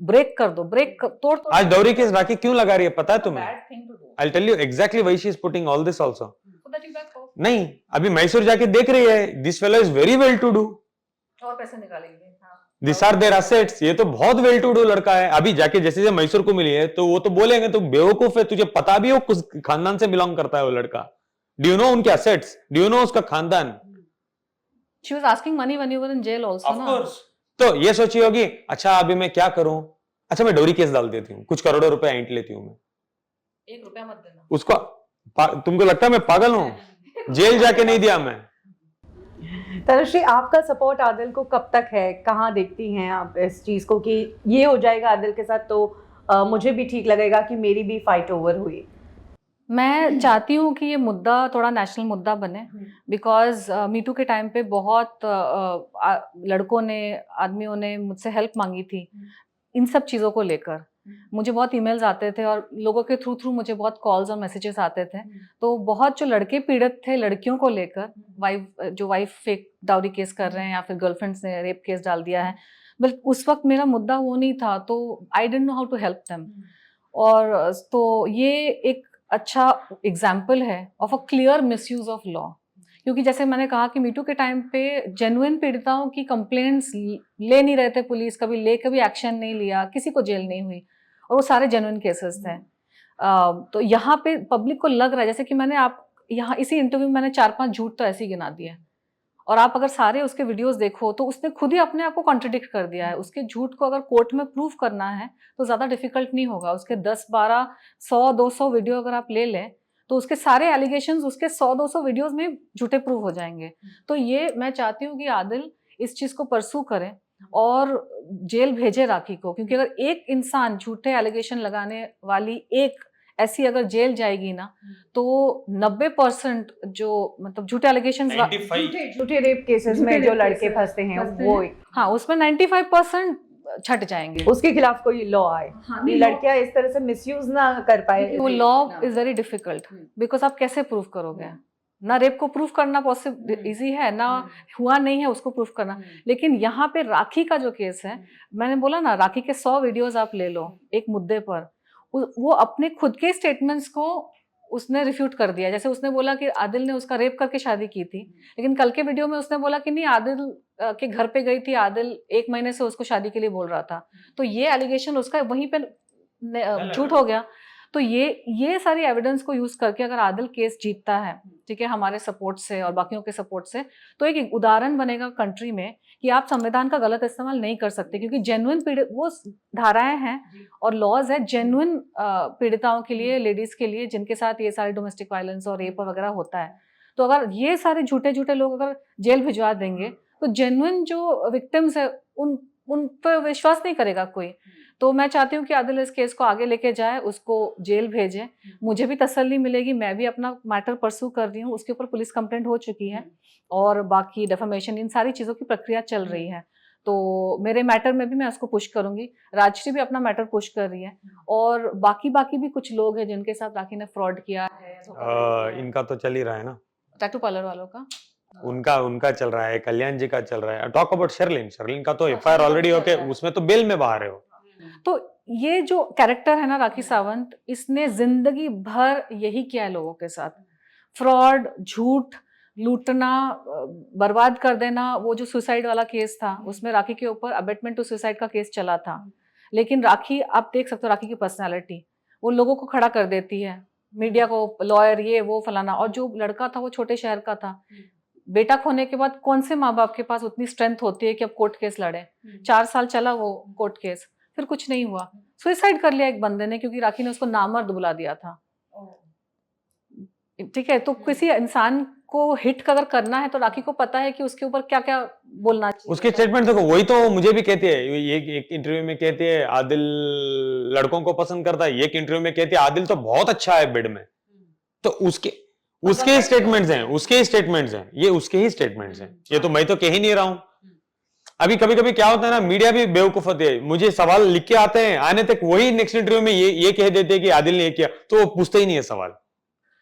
ब्रेक कर दो, तोड़ आज डोरी केस राखी क्यों लगा रही है पता है तुम्हें? Bad thing to do, I tell you exactly why she is putting all this also. So that you back off नहीं, अभी मैसूर जाके देख रही है, this fellow is very well to do, और पैसे निकालेंगे। दिस आर देयर एसेट्स, ये तो बहुत वेल टू डू लड़का है। अभी जाके जैसे मैसूर को मिली है तो वो तो बोलेंगे तू बेवकूफ है, तुझे पता भी हो कुछ खानदान से बिलोंग करता है वो लड़का, डू यू नो उनके एसेट्स, डू यू नो उसका खानदान? She was asking money when you were in jail also, Of ना? course. तो ये सोची होगी, अच्छा अभी मैं क्या करूं, अच्छा मैं डोरी केस डाल देती हूँ, कुछ करोड़ों रुपए ऐंठ लेती हूँ मैं, 1 रुपया मत देना उसको तुमको लगता है मैं पागल हूँ? जेल जाके नहीं दिया मैं। तनुश्री, आपका सपोर्ट आदिल को कब तक है? कहाँ देखती हैं आप इस चीज़ को कि ये हो जाएगा आदिल के साथ तो मुझे भी ठीक लगेगा कि मेरी भी फाइट ओवर हुई? मैं चाहती हूँ कि ये मुद्दा थोड़ा नेशनल मुद्दा बने, बिकॉज मीटू के टाइम पे बहुत लड़कों ने, आदमियों ने मुझसे हेल्प मांगी थी इन सब चीज़ों को लेकर। मुझे बहुत ईमेल्स आते थे और लोगों के थ्रू मुझे बहुत कॉल्स और मैसेजेस आते थे। तो बहुत जो लड़के पीड़ित थे लड़कियों को लेकर, वाइफ फेक डाउरी केस कर रहे हैं या फिर गर्लफ्रेंड्स ने रेप केस डाल दिया है, बट उस वक्त मेरा मुद्दा वो नहीं था, तो I didn't know how to help them. और तो ये एक अच्छा एग्जाम्पल है of a clear misuse of law, क्योंकि जैसे मैंने कहा कि मीटू के टाइम पे जेन्युइन पीड़िताओं की कंप्लेंट्स ले नहीं रहे थे पुलिस, कभी एक्शन नहीं लिया, किसी को जेल नहीं हुई, और वो सारे जेन्युइन केसेस थे। तो यहाँ पे पब्लिक को लग रहा है, जैसे कि मैंने आप यहाँ इसी इंटरव्यू में मैंने 4-5 झूठ तो ऐसे ही गिना दिए, और आप अगर सारे उसके वीडियोस देखो तो उसने खुद ही अपने आप को कॉन्ट्रडिक्ट कर दिया है। उसके झूठ को अगर कोर्ट में प्रूव करना है तो ज़्यादा डिफिकल्ट नहीं होगा। उसके 10, 12, 100, 200 वीडियो अगर आप ले लें तो उसके सारे एलिगेशंस उसके 100-200 वीडियोस में झूठे प्रूव हो जाएंगे। तो ये मैं चाहती हूँ कि आदिल इस चीज़ को परसू करें और जेल भेजे राखी को, क्योंकि अगर एक इंसान झूठे एलिगेशन लगाने वाली एक ऐसी अगर जेल जाएगी ना, तो 90% जो मतलब झूठे एलिगेशन, झूठे रेप केसेस में जो लड़के फंसते हैं वो, हाँ, उसमें 95% छट जाएंगे। उसके खिलाफ कोई लॉ आए, लड़कियां इस तरह से मिसयूज ना कर पाए। वो law is very difficult, because आप कैसे प्रूव करोगे? ना रेप को प्रूफ करना पॉसिबल इजी है, ना हुआ नहीं है उसको प्रूफ करना। लेकिन यहाँ पे राखी का जो केस है, मैंने बोला ना, राखी के 100 वीडियोस आप ले लो एक मुद्दे पर, वो अपने खुद के स्टेटमेंट्स को उसने रिफ्यूट कर दिया। जैसे उसने बोला कि आदिल ने उसका रेप करके शादी की थी, लेकिन कल के वीडियो में उसने बोला कि नहीं, आदिल के घर पे गई थी, आदिल 1 महीने से उसको शादी के लिए बोल रहा था। तो ये एलिगेशन उसका वहीं पे झूठ हो गया। तो ये सारी एविडेंस को यूज करके अगर आदिल केस जीतता है, ठीक है, हमारे सपोर्ट से और बाकियों के सपोर्ट से, तो एक उदाहरण बनेगा कंट्री में कि आप संविधान का गलत इस्तेमाल नहीं कर सकते, क्योंकि जेन्युइन पीड़ित वो धाराएं हैं और लॉज है जेन्युइन पीड़िताओं के लिए, लेडीज के लिए, जिनके साथ ये सारे डोमेस्टिक वायलेंस और रेप वगैरह होता है। तो अगर ये सारे झूठे लोग अगर जेल भिजवा देंगे तो जेन्युइन जो विक्टिम्स है उन पर विश्वास नहीं करेगा कोई। तो मैं चाहती हूँ कि आदिल इस केस को आगे लेके जाए, उसको जेल भेजे, मुझे भी तसल्ली मिलेगी, मैं भी अपना मैटर परसू कर रही हूँ, उसके ऊपर पुलिस कंप्लेंट हो चुकी है और बाकी डेफेमेशन, इन सारी चीज़ों की प्रक्रिया चल रही है। तो मेरे मैटर में भी मैं उसको पुश करूंगी, राजश्री भी अपना मैटर पुश कर रही है, और बाकी भी कुछ लोग हैं जिनके साथ राखी ने फ्रॉड किया है। इनका तो चल ही रहा है ना, टैटू पार्लर वालों का उनका चल रहा है, कल्याण जी का चल रहा है। टॉक अबाउट शर्लिन का तो एफआईआर ऑलरेडी होके उसमें तो बेल में बाहर है वो। तो ये जो कैरेक्टर है ना राखी सावंत, इसने जिंदगी भर यही किया है लोगों के साथ, फ्रॉड, झूठ, लूटना, बर्बाद कर देना। वो जो सुसाइड वाला केस था उसमें राखी के ऊपर अबेटमेंट टू सुसाइड का केस चला था, लेकिन राखी, आप देख सकते हो राखी की पर्सनालिटी, वो लोगों को खड़ा कर देती है, मीडिया को, लॉयर, ये वो फलाना। और जो लड़का था वो छोटे शहर का था, बेटा खोने के बाद कौन से माँ बाप के पास उतनी स्ट्रेंथ होती है कि अब कोर्ट केस लड़े। 4 साल चला वो कोर्ट केस, फिर कुछ नहीं हुआ, सुसाइड कर लिया एक बंदे ने, क्योंकि राखी ने उसको नामर्द बुला दिया था। ठीक है, तो किसी इंसान को हिट अगर करना है तो राखी को पता है कि उसके ऊपर क्या क्या बोलना चाहिए। उसके स्टेटमेंट देखो, वही तो मुझे भी कहते हैं, ये एक इंटरव्यू में कहते हैं आदिल लड़कों को पसंद करता है, एक इंटरव्यू में कहते हैं आदिल तो बहुत अच्छा है बेड में। तो उसके स्टेटमेंट्स हैं, ये उसके ही स्टेटमेंट्स हैं, ये तो मैं तो कह ही नहीं रहा हूं। अभी कभी कभी क्या होता है ना, मीडिया भी बेवकूफ होती है, मुझे सवाल लिख के आते हैं, आने तक वही नेक्स्ट इंटरव्यू में ये कह देते हैं कि आदिल ने ये किया, तो वो पूछते ही नहीं है सवाल।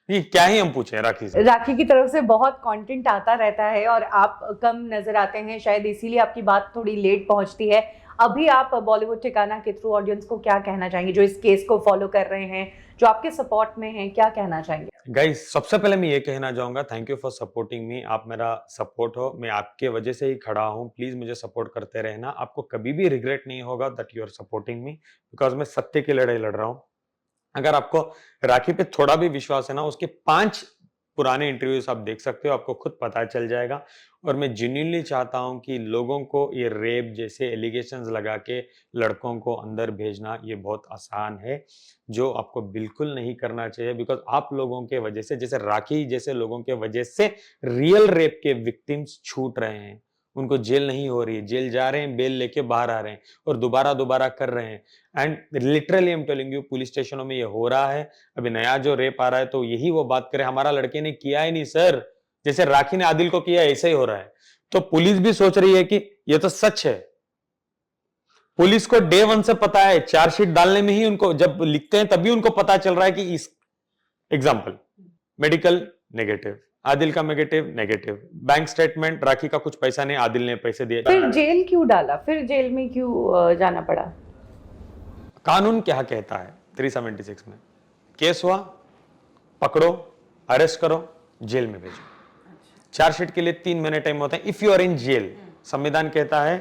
ये क्या ही हम पूछे राखी से। राखी की तरफ से बहुत कंटेंट आता रहता है और आप कम नजर आते हैं, शायद इसीलिए आपकी बात थोड़ी लेट पहुंचती है। अभी आप बॉलीवुड ठिकाना के थ्रू ऑडियंस को क्या कहना चाहेंगे, जो इस केस को फॉलो कर रहे हैं, जो आपके सपोर्ट में हैं, क्या कहना चाहेंगे? गाइस, सबसे पहले मैं ये कहना चाहूंगा, thank you for supporting me. आप मेरा सपोर्ट हो, मैं आपके वजह से ही खड़ा हूं। प्लीज मुझे सपोर्ट करते रहना, आपको कभी भी रिग्रेट नहीं होगा that you are supporting me, because मैं सत्य की लड़ाई लड़ रहा हूं। अगर आपको राखी पे थोड़ा भी विश्वास है ना, उसके 5 पुराने इंटरव्यूज आप देख सकते हो, आपको खुद पता चल जाएगा। और मैं जेन्युइनली चाहता हूं कि लोगों को ये रेप जैसे एलिगेशंस लगा के लड़कों को अंदर भेजना ये बहुत आसान है, जो आपको बिल्कुल नहीं करना चाहिए। बिकॉज आप लोगों के वजह से, जैसे राखी जैसे लोगों के वजह से रियल रेप के विक्टिम्स छूट रहे हैं, उनको जेल नहीं हो रही है, जेल जा रहे हैं, बेल लेके बाहर आ रहे हैं और दोबारा कर रहे हैं। And literally I am telling you, police स्टेशनों में ये हो रहा है। अभी नया जो रेप आ रहा है तो यही वो बात करे, हमारा लड़के ने किया ही नहीं सर, जैसे राखी ने आदिल को किया ऐसे ही हो रहा है। तो पुलिस भी सोच रही है कि ये तो सच है। पुलिस को डे 1 से पता है, चार्जशीट डालने में ही उनको, जब लिखते हैं तभी उनको पता चल रहा है कि इस एग्जाम्पल मेडिकल नेगेटिव, आदिल का नेगेटिव, बैंक स्टेटमेंट, राखी का कुछ पैसा नहीं, आदिल ने पैसे दिए। फिर जेल क्यों डाला, फिर जेल में क्यों जाना पड़ा? कानून क्या कहता है 376 में, केस हुआ, पकड़ो, अरेस्ट करो, जेल में भेजो। चार्जशीट के लिए 3 महीने टाइम होता है if you are in jail. संविधान कहता है,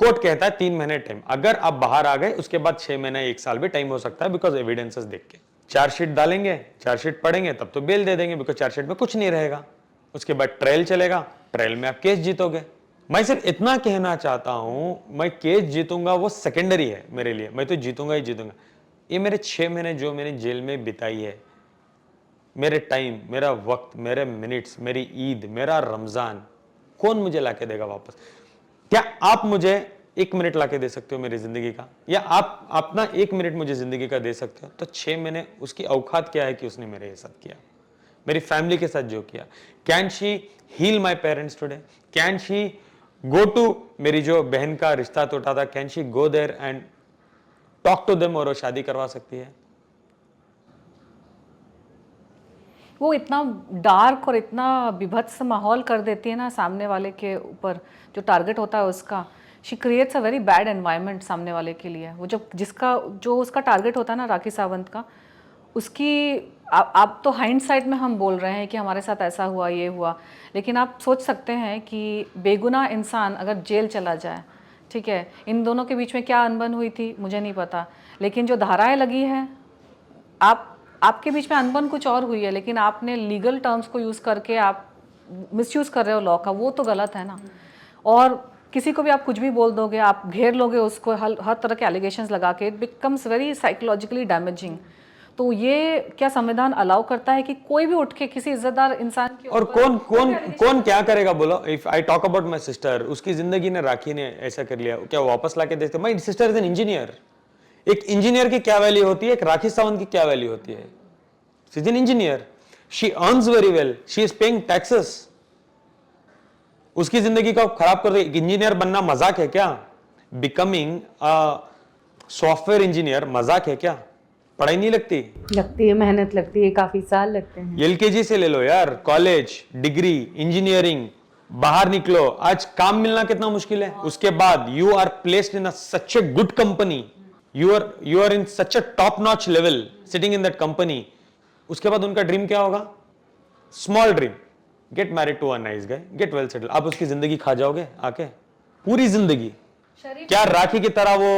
कोर्ट कहता है 3 महीने टाइम। अगर आप बाहर आ गए उसके बाद 6 महीने 1 साल भी टाइम हो सकता है, बिकॉज एविडेंसेस देख के। चार्जशीट डालेंगे, चार्जशीट पढ़ेंगे, तब तो बेल दे देंगे, बिकॉज चार्जशीट में कुछ नहीं रहेगा। उसके बाद ट्रायल चलेगा, ट्रायल में आप केस जीतोगे। मैं सिर्फ इतना कहना चाहता हूं, मैं केस जीतूंगा वो सेकेंडरी है मेरे लिए, मैं तो जीतूंगा ही जीतूंगा। ये मेरे 6 महीने जो मैंने जेल में बिताई है, मेरे टाइम, मेरा वक्त, मेरे मिनट्स, मेरी ईद, मेरा रमजान, कौन मुझे लाके देगा वापस? क्या आप मुझे 1 मिनट लाके दे सकते हो मेरी जिंदगी का, या आप अपना 1 मिनट मुझे जिंदगी का दे सकते हो? तो 6 महीने उसकी औकात क्या है कि उसने मेरे साथ किया, मेरी फैमिली के साथ जो किया। Can she heal my parents today? Can she go to, मेरी जो बहन का रिश्ता टूटा था, can she go there and talk to them, और वो शादी करवा सकती है? वो इतना डार्क और इतना विभत्स माहौल कर देती है ना सामने वाले के ऊपर, जो टारगेट होता है उसका। She creates a very bad environment सामने वाले के लिए। वो जब जो उसका टारगेट होता है ना राखी सावंत का, उसकी आप तो हाइंडसाइट में हम बोल रहे हैं कि हमारे साथ ऐसा हुआ, ये हुआ, लेकिन आप सोच सकते हैं कि बेगुनाह इंसान अगर जेल चला जाए, ठीक है, इन दोनों के बीच में क्या अनबन हुई थी मुझे नहीं पता, लेकिन जो धाराएं लगी हैं, आपके बीच में अनबन कुछ और हुई है, लेकिन आपने लीगल टर्म्स को यूज़ करके आप मिसयूज़ कर रहे हो लॉ का, वो तो गलत है ना। और किसी को भी आप कुछ भी बोल दोगे, आप घेर लोगे उसको हर तरह के एलिगेशंस लगा के, it becomes very psychologically damaging. तो ये क्या संविधान अलाउ करता है कि कोई भी उठ के किसी इज्जतदार इंसान की, और कौन क्या करेगा? बोलो, if I talk about my sister, उसकी जिंदगी ने, राखी ने ऐसा कर लिया, क्या वापस लाके देखते? My sister is an engineer. एक इंजीनियर की क्या वैल्यू होती है, एक राखी सावंत की क्या वैल्यू होती है? She is an engineer, she earns very well, she is paying taxes. उसकी जिंदगी को खराब कर दो। एक इंजीनियर बनना मजाक है क्या? बिकमिंग सॉफ्टवेयर इंजीनियर मजाक है क्या? पढ़ाई नहीं लगती है, मेहनत लगती है, काफी साल लगते हैं। एलकेजी से ले लो यार, कॉलेज, डिग्री, इंजीनियरिंग, बाहर निकलो, आज काम मिलना कितना मुश्किल है। उसके बाद you are placed in such a good company, you are in such a top notch level sitting in that company. उसके बाद उनका ड्रीम क्या होगा? Small dream, get married to a nice guy, get well settle. आप उसकी जिंदगी खा जाओगे आके, पूरी जिंदगी। क्या राखी की तरह वो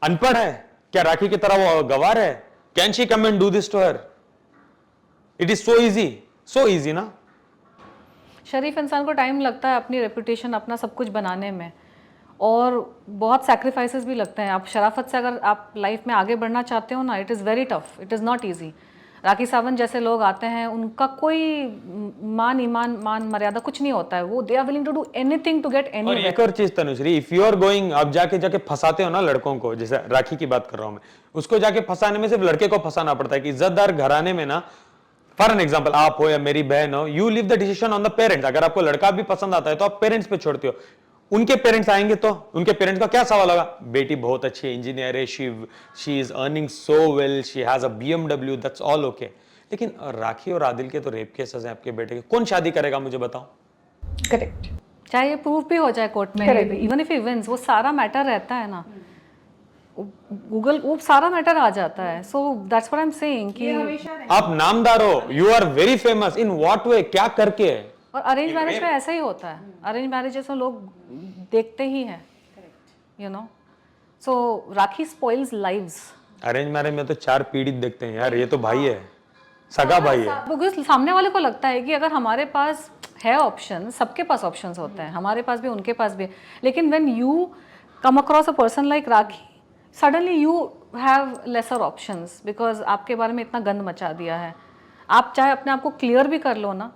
अनपढ़ है? क्या राखी की तरह वो गवार है? Can she come and do this to her? It is so easy ना। शरीफ इंसान को टाइम लगता है अपनी रेपुटेशन, अपना सब कुछ बनाने में, और बहुत सैक्रिफाइसेस भी लगते हैं। आप शराफत से अगर आप लाइफ में आगे बढ़ना चाहते हो ना, it is very tough, it is not easy. Rakhi Sawant जैसे लोग आते हैं, उनका कोई मान मर्यादा कुछ नहीं होता है, वो they are willing to do anything to get any. और एक और चीज Tanushree, if you are going, आप जाके फंसाते हो ना लड़कों को, जैसे राखी की बात कर रहा हूं मैं, उसको जाके फंसाने में सिर्फ लड़के को फंसाना पड़ता है कि इज्जतदार घराने में ना, फॉर एन एग्जाम्पल आप हो या मेरी बहन हो, you leave the decision on the parents. अगर आपको लड़का भी पसंद आता है तो आप पेरेंट्स पे छोड़ते हो। उनके पेरेंट्स आएंगे तो उनके पेरेंट्स का क्या सवाल होगा, बेटी बहुत अच्छी इंजीनियर है, she is earning so well, she has a BMW, that's all okay. लेकिन राखी और आदिल के तो रेप केसेस हैं आपके बेटे के, कौन शादी करेगा मुझे बताओ? करेक्ट। चाहे ये प्रूफ भी हो जाए कोर्ट में, Correct. इवन इफ इवेंट्स, वो सारा मैटर रहता है ना, गूगल वो सारा मैटर आ जाता है। So that's what I am saying कि आप नामदार हो, you are very famous, in what way, क्या करके? और अरेंज मैरिज में ऐसा ही होता है, अरेंज मैरिजेस में लोग देखते ही हैं, you know. So rakhi spoils lives. Arrange marriage में तो 4 पीड़ित देखते हैं यार, ये तो भाई है, सगा भाई है। बिकॉज सामने वाले को लगता है कि अगर हमारे पास है ऑप्शन, सबके पास ऑप्शंस होते हैं, हमारे पास भी उनके पास भी, लेकिन when you come across a person like rakhi, suddenly you have laser options, because आपके बारे में इतना गंद मचा दिया है। आप चाहे अपने आप को क्लियर भी कर लो ना,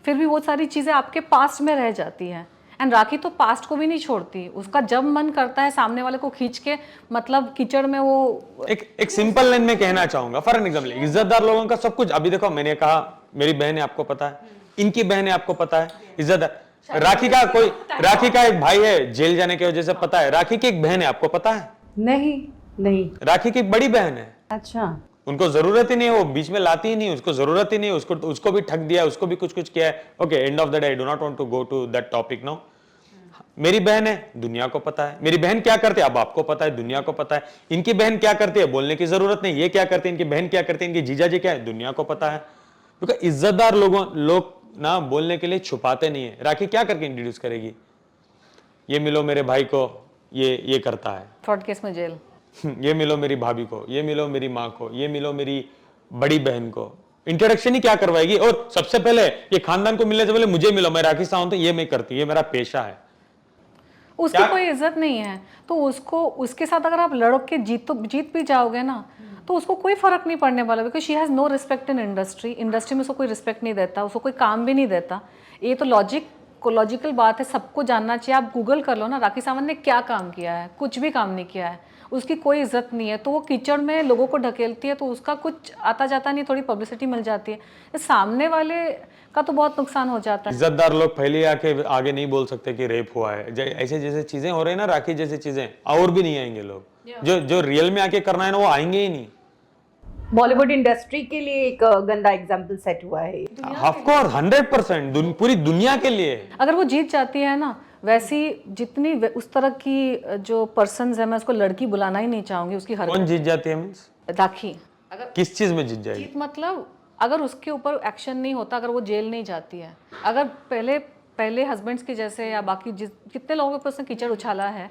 फिर भी वो सारी चीज़ें आपके पास्ट में रह जाती हैं। एंड राखी तो पास्ट को भी नहीं छोड़ती, उसका जब मन करता है सामने वाले को खींच के, मतलब कीचड़ में वो एक सिंपल लाइन में कहना चाहूंगा, फॉर एन एग्जाम्पल, इज्जतदार लोगों का सब कुछ, अभी देखो मैंने कहा मेरी बहन है आपको पता है, इनकी बहन है आपको पता है, इज्जतदार। राखी का एक भाई है जेल जाने की वजह से पता है, राखी की एक बहन है आपको पता है? नहीं नहीं। राखी की एक बड़ी बहन है, अच्छा। उनको जरूरत ही नहीं है, वो बीच में लाती ही नहीं, उसको जरूरत ही नहीं, उसको भी ठग दिया, उसको भी कुछ किया है। Okay, end of the day I do not want to go to that topic now. मेरी बहन है, दुनिया को पता है, मेरी बहन क्या करती है अब आपको पता है, दुनिया को पता है। इनकी बहन क्या करती है बोलने की जरूरत नहीं, ये क्या करती है, इनकी बहन क्या करती है, इनकी जीजाजी क्या है, दुनिया को पता है। क्योंकि इज्जतदार लोग ना बोलने के लिए छुपाते नहीं है। राखी क्या करके इंट्रोड्यूस करेगी, ये मिलो मेरे भाई को, ये करता है, फ्रॉड केस में जेल, ये मिलो मेरी भाभी को, ये मिलो मेरी माँ को, ये मिलो मेरी बड़ी बहन को। इंट्रोडक्शन ही क्या करवाएगी, और सबसे पहले ये खानदान को मिलने से पहले मुझे मिलो, मैं राखी सावंत हूं, ये मैं करती हूं, ये मेरा पेशा है। उसकी कोई इज्जत नहीं है, तो उसको, उसके साथ अगर आप लड़ के जीत भी जाओगे ना, तो उसको कोई फर्क नहीं पड़ने वाला, because she has no respect in industry में उसको कोई रिस्पेक्ट नहीं देता, उसको कोई काम भी नहीं देता। ये तो लॉजिकल बात है, सबको जानना चाहिए। आप गूगल कर लो ना, राखी सावंत ने क्या काम किया है, कुछ भी काम नहीं किया है, उसकी कोई इज्जत नहीं है, तो वो कीचड़ में लोगों को ढकेलती है, तो उसका कुछ आता जाता नहीं, थोड़ी पब्लिसिटी मिल जाती है, सामने वाले का तो बहुत नुकसान हो जाता है। इज्जतदार लोग पहले आगे नहीं बोल सकते कि रेप हुआ है, ऐसे जैसे चीजें हो रही है ना, राखी जैसी चीजें, और भी नहीं आएंगे लोग, जो रियल में आके करना है ना वो आएंगे ही नहीं। बॉलीवुड इंडस्ट्री के लिए एक गंदा एग्जाम्पल सेट हुआ है। ऑफ कोर्स 100% पूरी दुनिया के लिए। अगर वो जीत जाती है ना, वैसी जितनी उस तरह की जो पर्सन्स है, मैं उसको लड़की बुलाना ही नहीं चाहूंगी, उसकी हर कौन जीत जाती है मींस? राखी। अगर किस चीज में जीत जाएगी? जीत मतलब अगर उसके ऊपर एक्शन नहीं होता, अगर वो जेल नहीं जाती है, अगर पहले हस्बैंड्स की जैसे या बाकी कितने लोगों के ऊपर उसने कीचड़ उछाला है,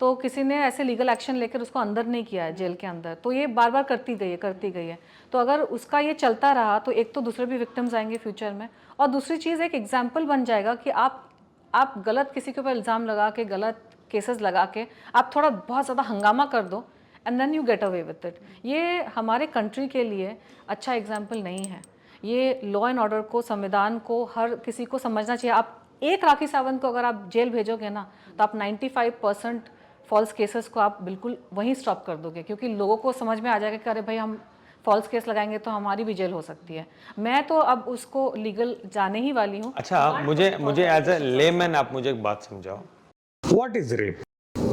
तो किसी ने ऐसे लीगल एक्शन लेकर उसको अंदर नहीं किया है जेल के अंदर, तो ये बार बार करती गई है। तो अगर उसका ये चलता रहा तो एक तो दूसरे भी विक्टिम्स आएंगे फ्यूचर में, और दूसरी चीज़ एक एग्जाम्पल बन जाएगा कि आप गलत किसी के ऊपर इल्ज़ाम लगा के, गलत केसेस लगा के आप थोड़ा बहुत ज़्यादा हंगामा कर दो and then you get away with it. ये हमारे कंट्री के लिए अच्छा एग्जाम्पल नहीं है। ये लॉ एंड ऑर्डर को, संविधान को, हर किसी को समझना चाहिए। आप एक राखी सावंत को अगर आप जेल भेजोगे ना, तो आप 95% फॉल्स केसेस को आप बिल्कुल वहीं स्टॉप कर दोगे, क्योंकि लोगों को समझ में आ जाएगा कि अरे भाई हम फॉल्स केस लगाएंगे तो हमारी भी जेल हो सकती है। मैं तो अब उसको लीगल जाने ही वाली हूँ। अच्छा, मुझे एज ए लेमैन आप मुझे एक बात समझाओ, व्हाट इज रेप?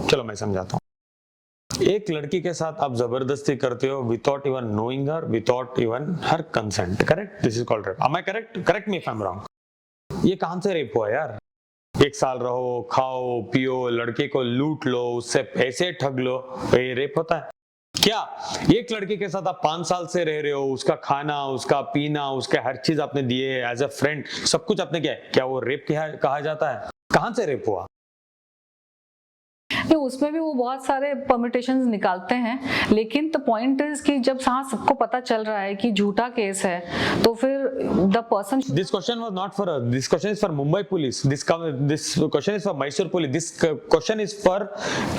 चलो मैं समझाता हूँ। एक लड़की के साथ आप जबरदस्ती करते हो without even knowing her, without even her consent, correct? This is called rape. Am I correct? Correct me if I am wrong. ये कहां से रेप हुआ यार? 1 साल रहो, खाओ पियो, लड़के को लूट लो, उससे पैसे ठग लो, ये रेप होता है क्या? एक लड़के के साथ आप 5 साल से रह रहे हो, उसका खाना, उसका पीना, उसके हर चीज आपने दिए, एज अ फ्रेंड सब कुछ आपने किया, क्या वो रेप कहा जाता है? कहां से रेप हुआ? नहीं, उसमें भी वो बहुत सारे परमिटेशंस निकालते हैं, लेकिन द पॉइंट इज कि जब सबको पता चल रहा है कि झूठा केस है, तो फिर the person. This question was not for us, this question is for Mumbai police, this question is for Mysore police, this question is for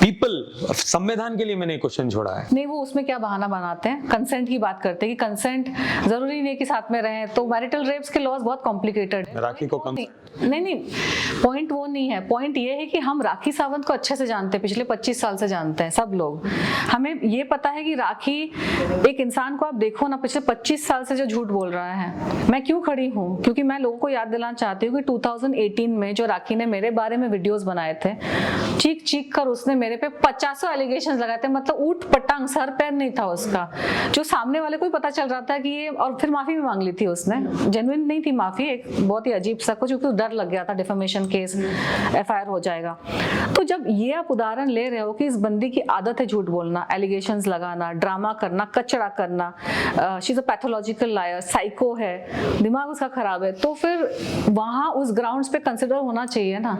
people. संविधान के लिए मैंने क्वेश्चन छोड़ा है। नहीं, वो उसमें क्या बहाना बनाते हैं, कंसेंट की बात करते हैं कि कंसेंट जरूरी नहीं कि साथ में रहें, तो मैरिटल रेप्स के लॉज बहुत कॉम्प्लिकेटेड है। राखी को नहीं, पॉइंट वो नहीं है। पॉइंट ये है कि हम राखी सावंत को अच्छे से जानते हैं, पिछले 25 साल से जानते हैं सब लोग। हमें ये पता है कि राखी एक इंसान को आप देखो ना, पिछले 25 साल से जो झूठ बोल रहा है। मैं क्यों खड़ी हूँ? क्योंकि मैं लोगों को याद दिलाना चाहती हूँ कि 2018 में जो राखी ने मेरे बारे में वीडियोस बनाए थे, चीख चीख कर उसने मेरे पे 50 एलिगेशन लगाए थे, मतलब ऊट पटांग, सर पैर नहीं था उसका, जो सामने वाले को ही पता चल रहा था कि ये। और फिर माफी भी मांग ली थी उसने, जेन्युइन नहीं थी माफी, एक बहुत ही अजीब सा कुछ, क्योंकि डर लग गया था डिफेमेशन केस, एफआईआर हो जाएगा। तो जब ये आप उदाहरण ले रहे हो कि इस बंदी की आदत है झूठ बोलना, एलिगेशंस लगाना, ड्रामा करना, कचरा करना, she is a pathological liar, psycho है, दिमाग उसका खराब है, तो फिर वहां उस ग्राउंड्स पे कंसिडर होना चाहिए ना।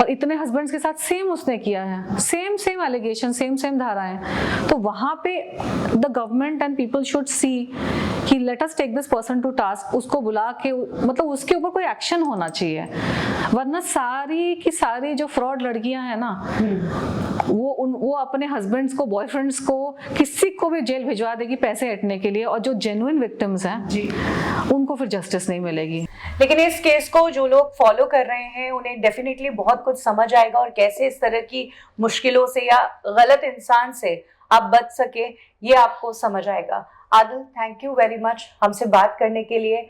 और इतने हस्बैंड्स के साथ सेम उसने किया है, सेम एलिगेशन, सेम धाराएं, तो वहां पे the government and people should see कि let us take this person to task, उसको बुला के, मतलब उसके ऊपर कोई एक्शन होना चाहिए। वरना सारी की सारी जो फ्रॉड लड़कियां हैं ना, वो अपने हस्बैंड्स को, बॉयफ्रेंड्स को, किसी को भी जेल भिजवा देगी पैसे हटने के लिए, और जो जेन्युइन विक्टिम्स हैं उनको फिर जस्टिस नहीं मिलेगी। लेकिन इस केस को जो लोग फॉलो कर रहे हैं उन्हें डेफिनेटली बहुत कुछ समझ आएगा, और कैसे इस तरह की मुश्किलों से या गलत इंसान से आप बच सके ये आपको समझ आएगा। Adil, thank you very much हमसे बात करने के लिए।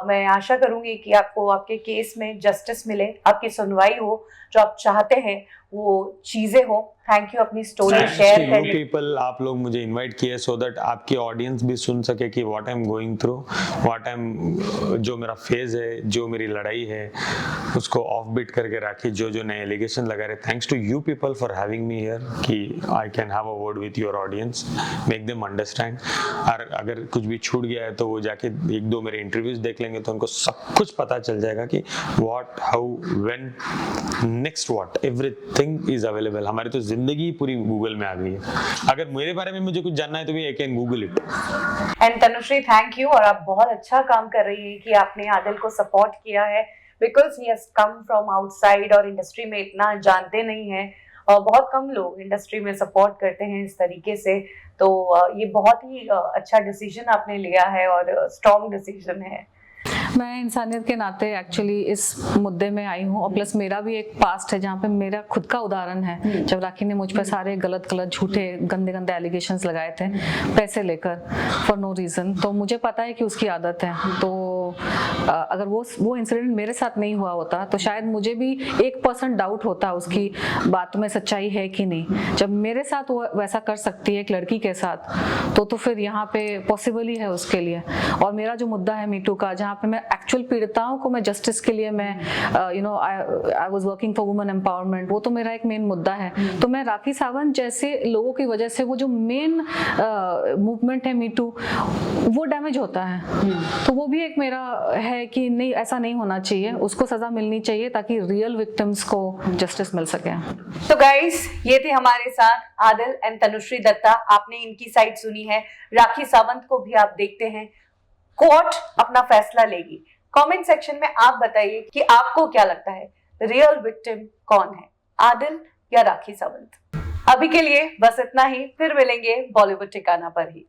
मैं आशा करूंगी कि आपको आपके केस में जस्टिस मिले, आपकी सुनवाई हो, जो आप चाहते हैं वो चीजें हो। थैंक यू अपनी स्टोरी शेयर करने। पीपल, आप लोग मुझे इनवाइट किए सो दैट आपकी ऑडियंस भी सुन सके कि what I am going through, what I M, जो मेरा फेज है, जो मेरी लड़ाई है, उसको ऑफ बीट करके राखी जो नए एलिगेशन लगा रहे। Thanks to you people for having me here कि I can have a word with your audience, make them understand. और अगर कुछ भी छूट गया है तो वो जाके 1-2 मेरे इंटरव्यूज देख लेंगे तो उनको सब कुछ पता चल जाएगा कि what, how, when, next what, everything is available. हमारी तो जिंदगी पूरी गूगल में आ गई है। अगर मेरे बारे में मुझे कुछ जानना है तो भी I can Google it. And Tanushree, thank you. और आप बहुत अच्छा काम कर रही हैं कि आपने आदिल को सपोर्ट किया है, because he has come from outside और इंडस्ट्री में इतना जानते नहीं हैं, और बहुत कम लोग इंडस्ट्री में सपोर्ट करते हैं इस तरीके से। तो ये बहुत ही अच्छा डिसीजन आपने लिया है और स्ट्रॉन्ग डिसीजन है। मैं इंसानियत के नाते एक्चुअली इस मुद्दे में आई हूँ, और प्लस मेरा भी एक पास्ट है जहाँ पे मेरा खुद का उदाहरण है, जब राखी ने मुझ पर सारे गलत झूठे गंदे एलिगेशंस लगाए थे पैसे लेकर फॉर नो रीज़न। तो मुझे पता है कि उसकी आदत है। तो अगर वो इंसिडेंट मेरे साथ नहीं हुआ होता तो शायद मुझे भी 1% डाउट होता उसकी बात में सच्चाई है कि नहीं। जब मेरे साथ वो वैसा कर सकती है एक लड़की के साथ, तो फिर यहाँ पे पॉसिबल ही है उसके लिए। और मेरा जो मुद्दा है मीटू का, जहाँ पे मैं एक्चुअल पीड़िताओं को मैं जस्टिस के लिए मैं I was working for women empowerment, वो तो मेरा एक मेन मुद्दा है। तो मैं राखी सावंत जैसे लोगों की वजह से वो जो मेन मूवमेंट है मीटू, वो डैमेज होता है। तो वो भी एक मेरा है कि नहीं, ऐसा नहीं होना चाहिए, उसको सजा मिलनी चाहिए ताकि रियल विक्टिम्स को जस्टिस मिल सके। तो गाइस, ये थे हमारे साथ आदिल एंड तनुश्री दत्ता। आपने इनकी साइड सुनी है, राखी सावंत को भी आप देखते हैं, कोर्ट अपना फैसला लेगी। कमेंट सेक्शन में आप बताइए कि आपको क्या लगता है, रियल विक्टिम कौन है, आदिल या राखी सावंत। अभी के लिए बस इतना ही, फिर मिलेंगे बॉलीवुड ठिकाना पर ही।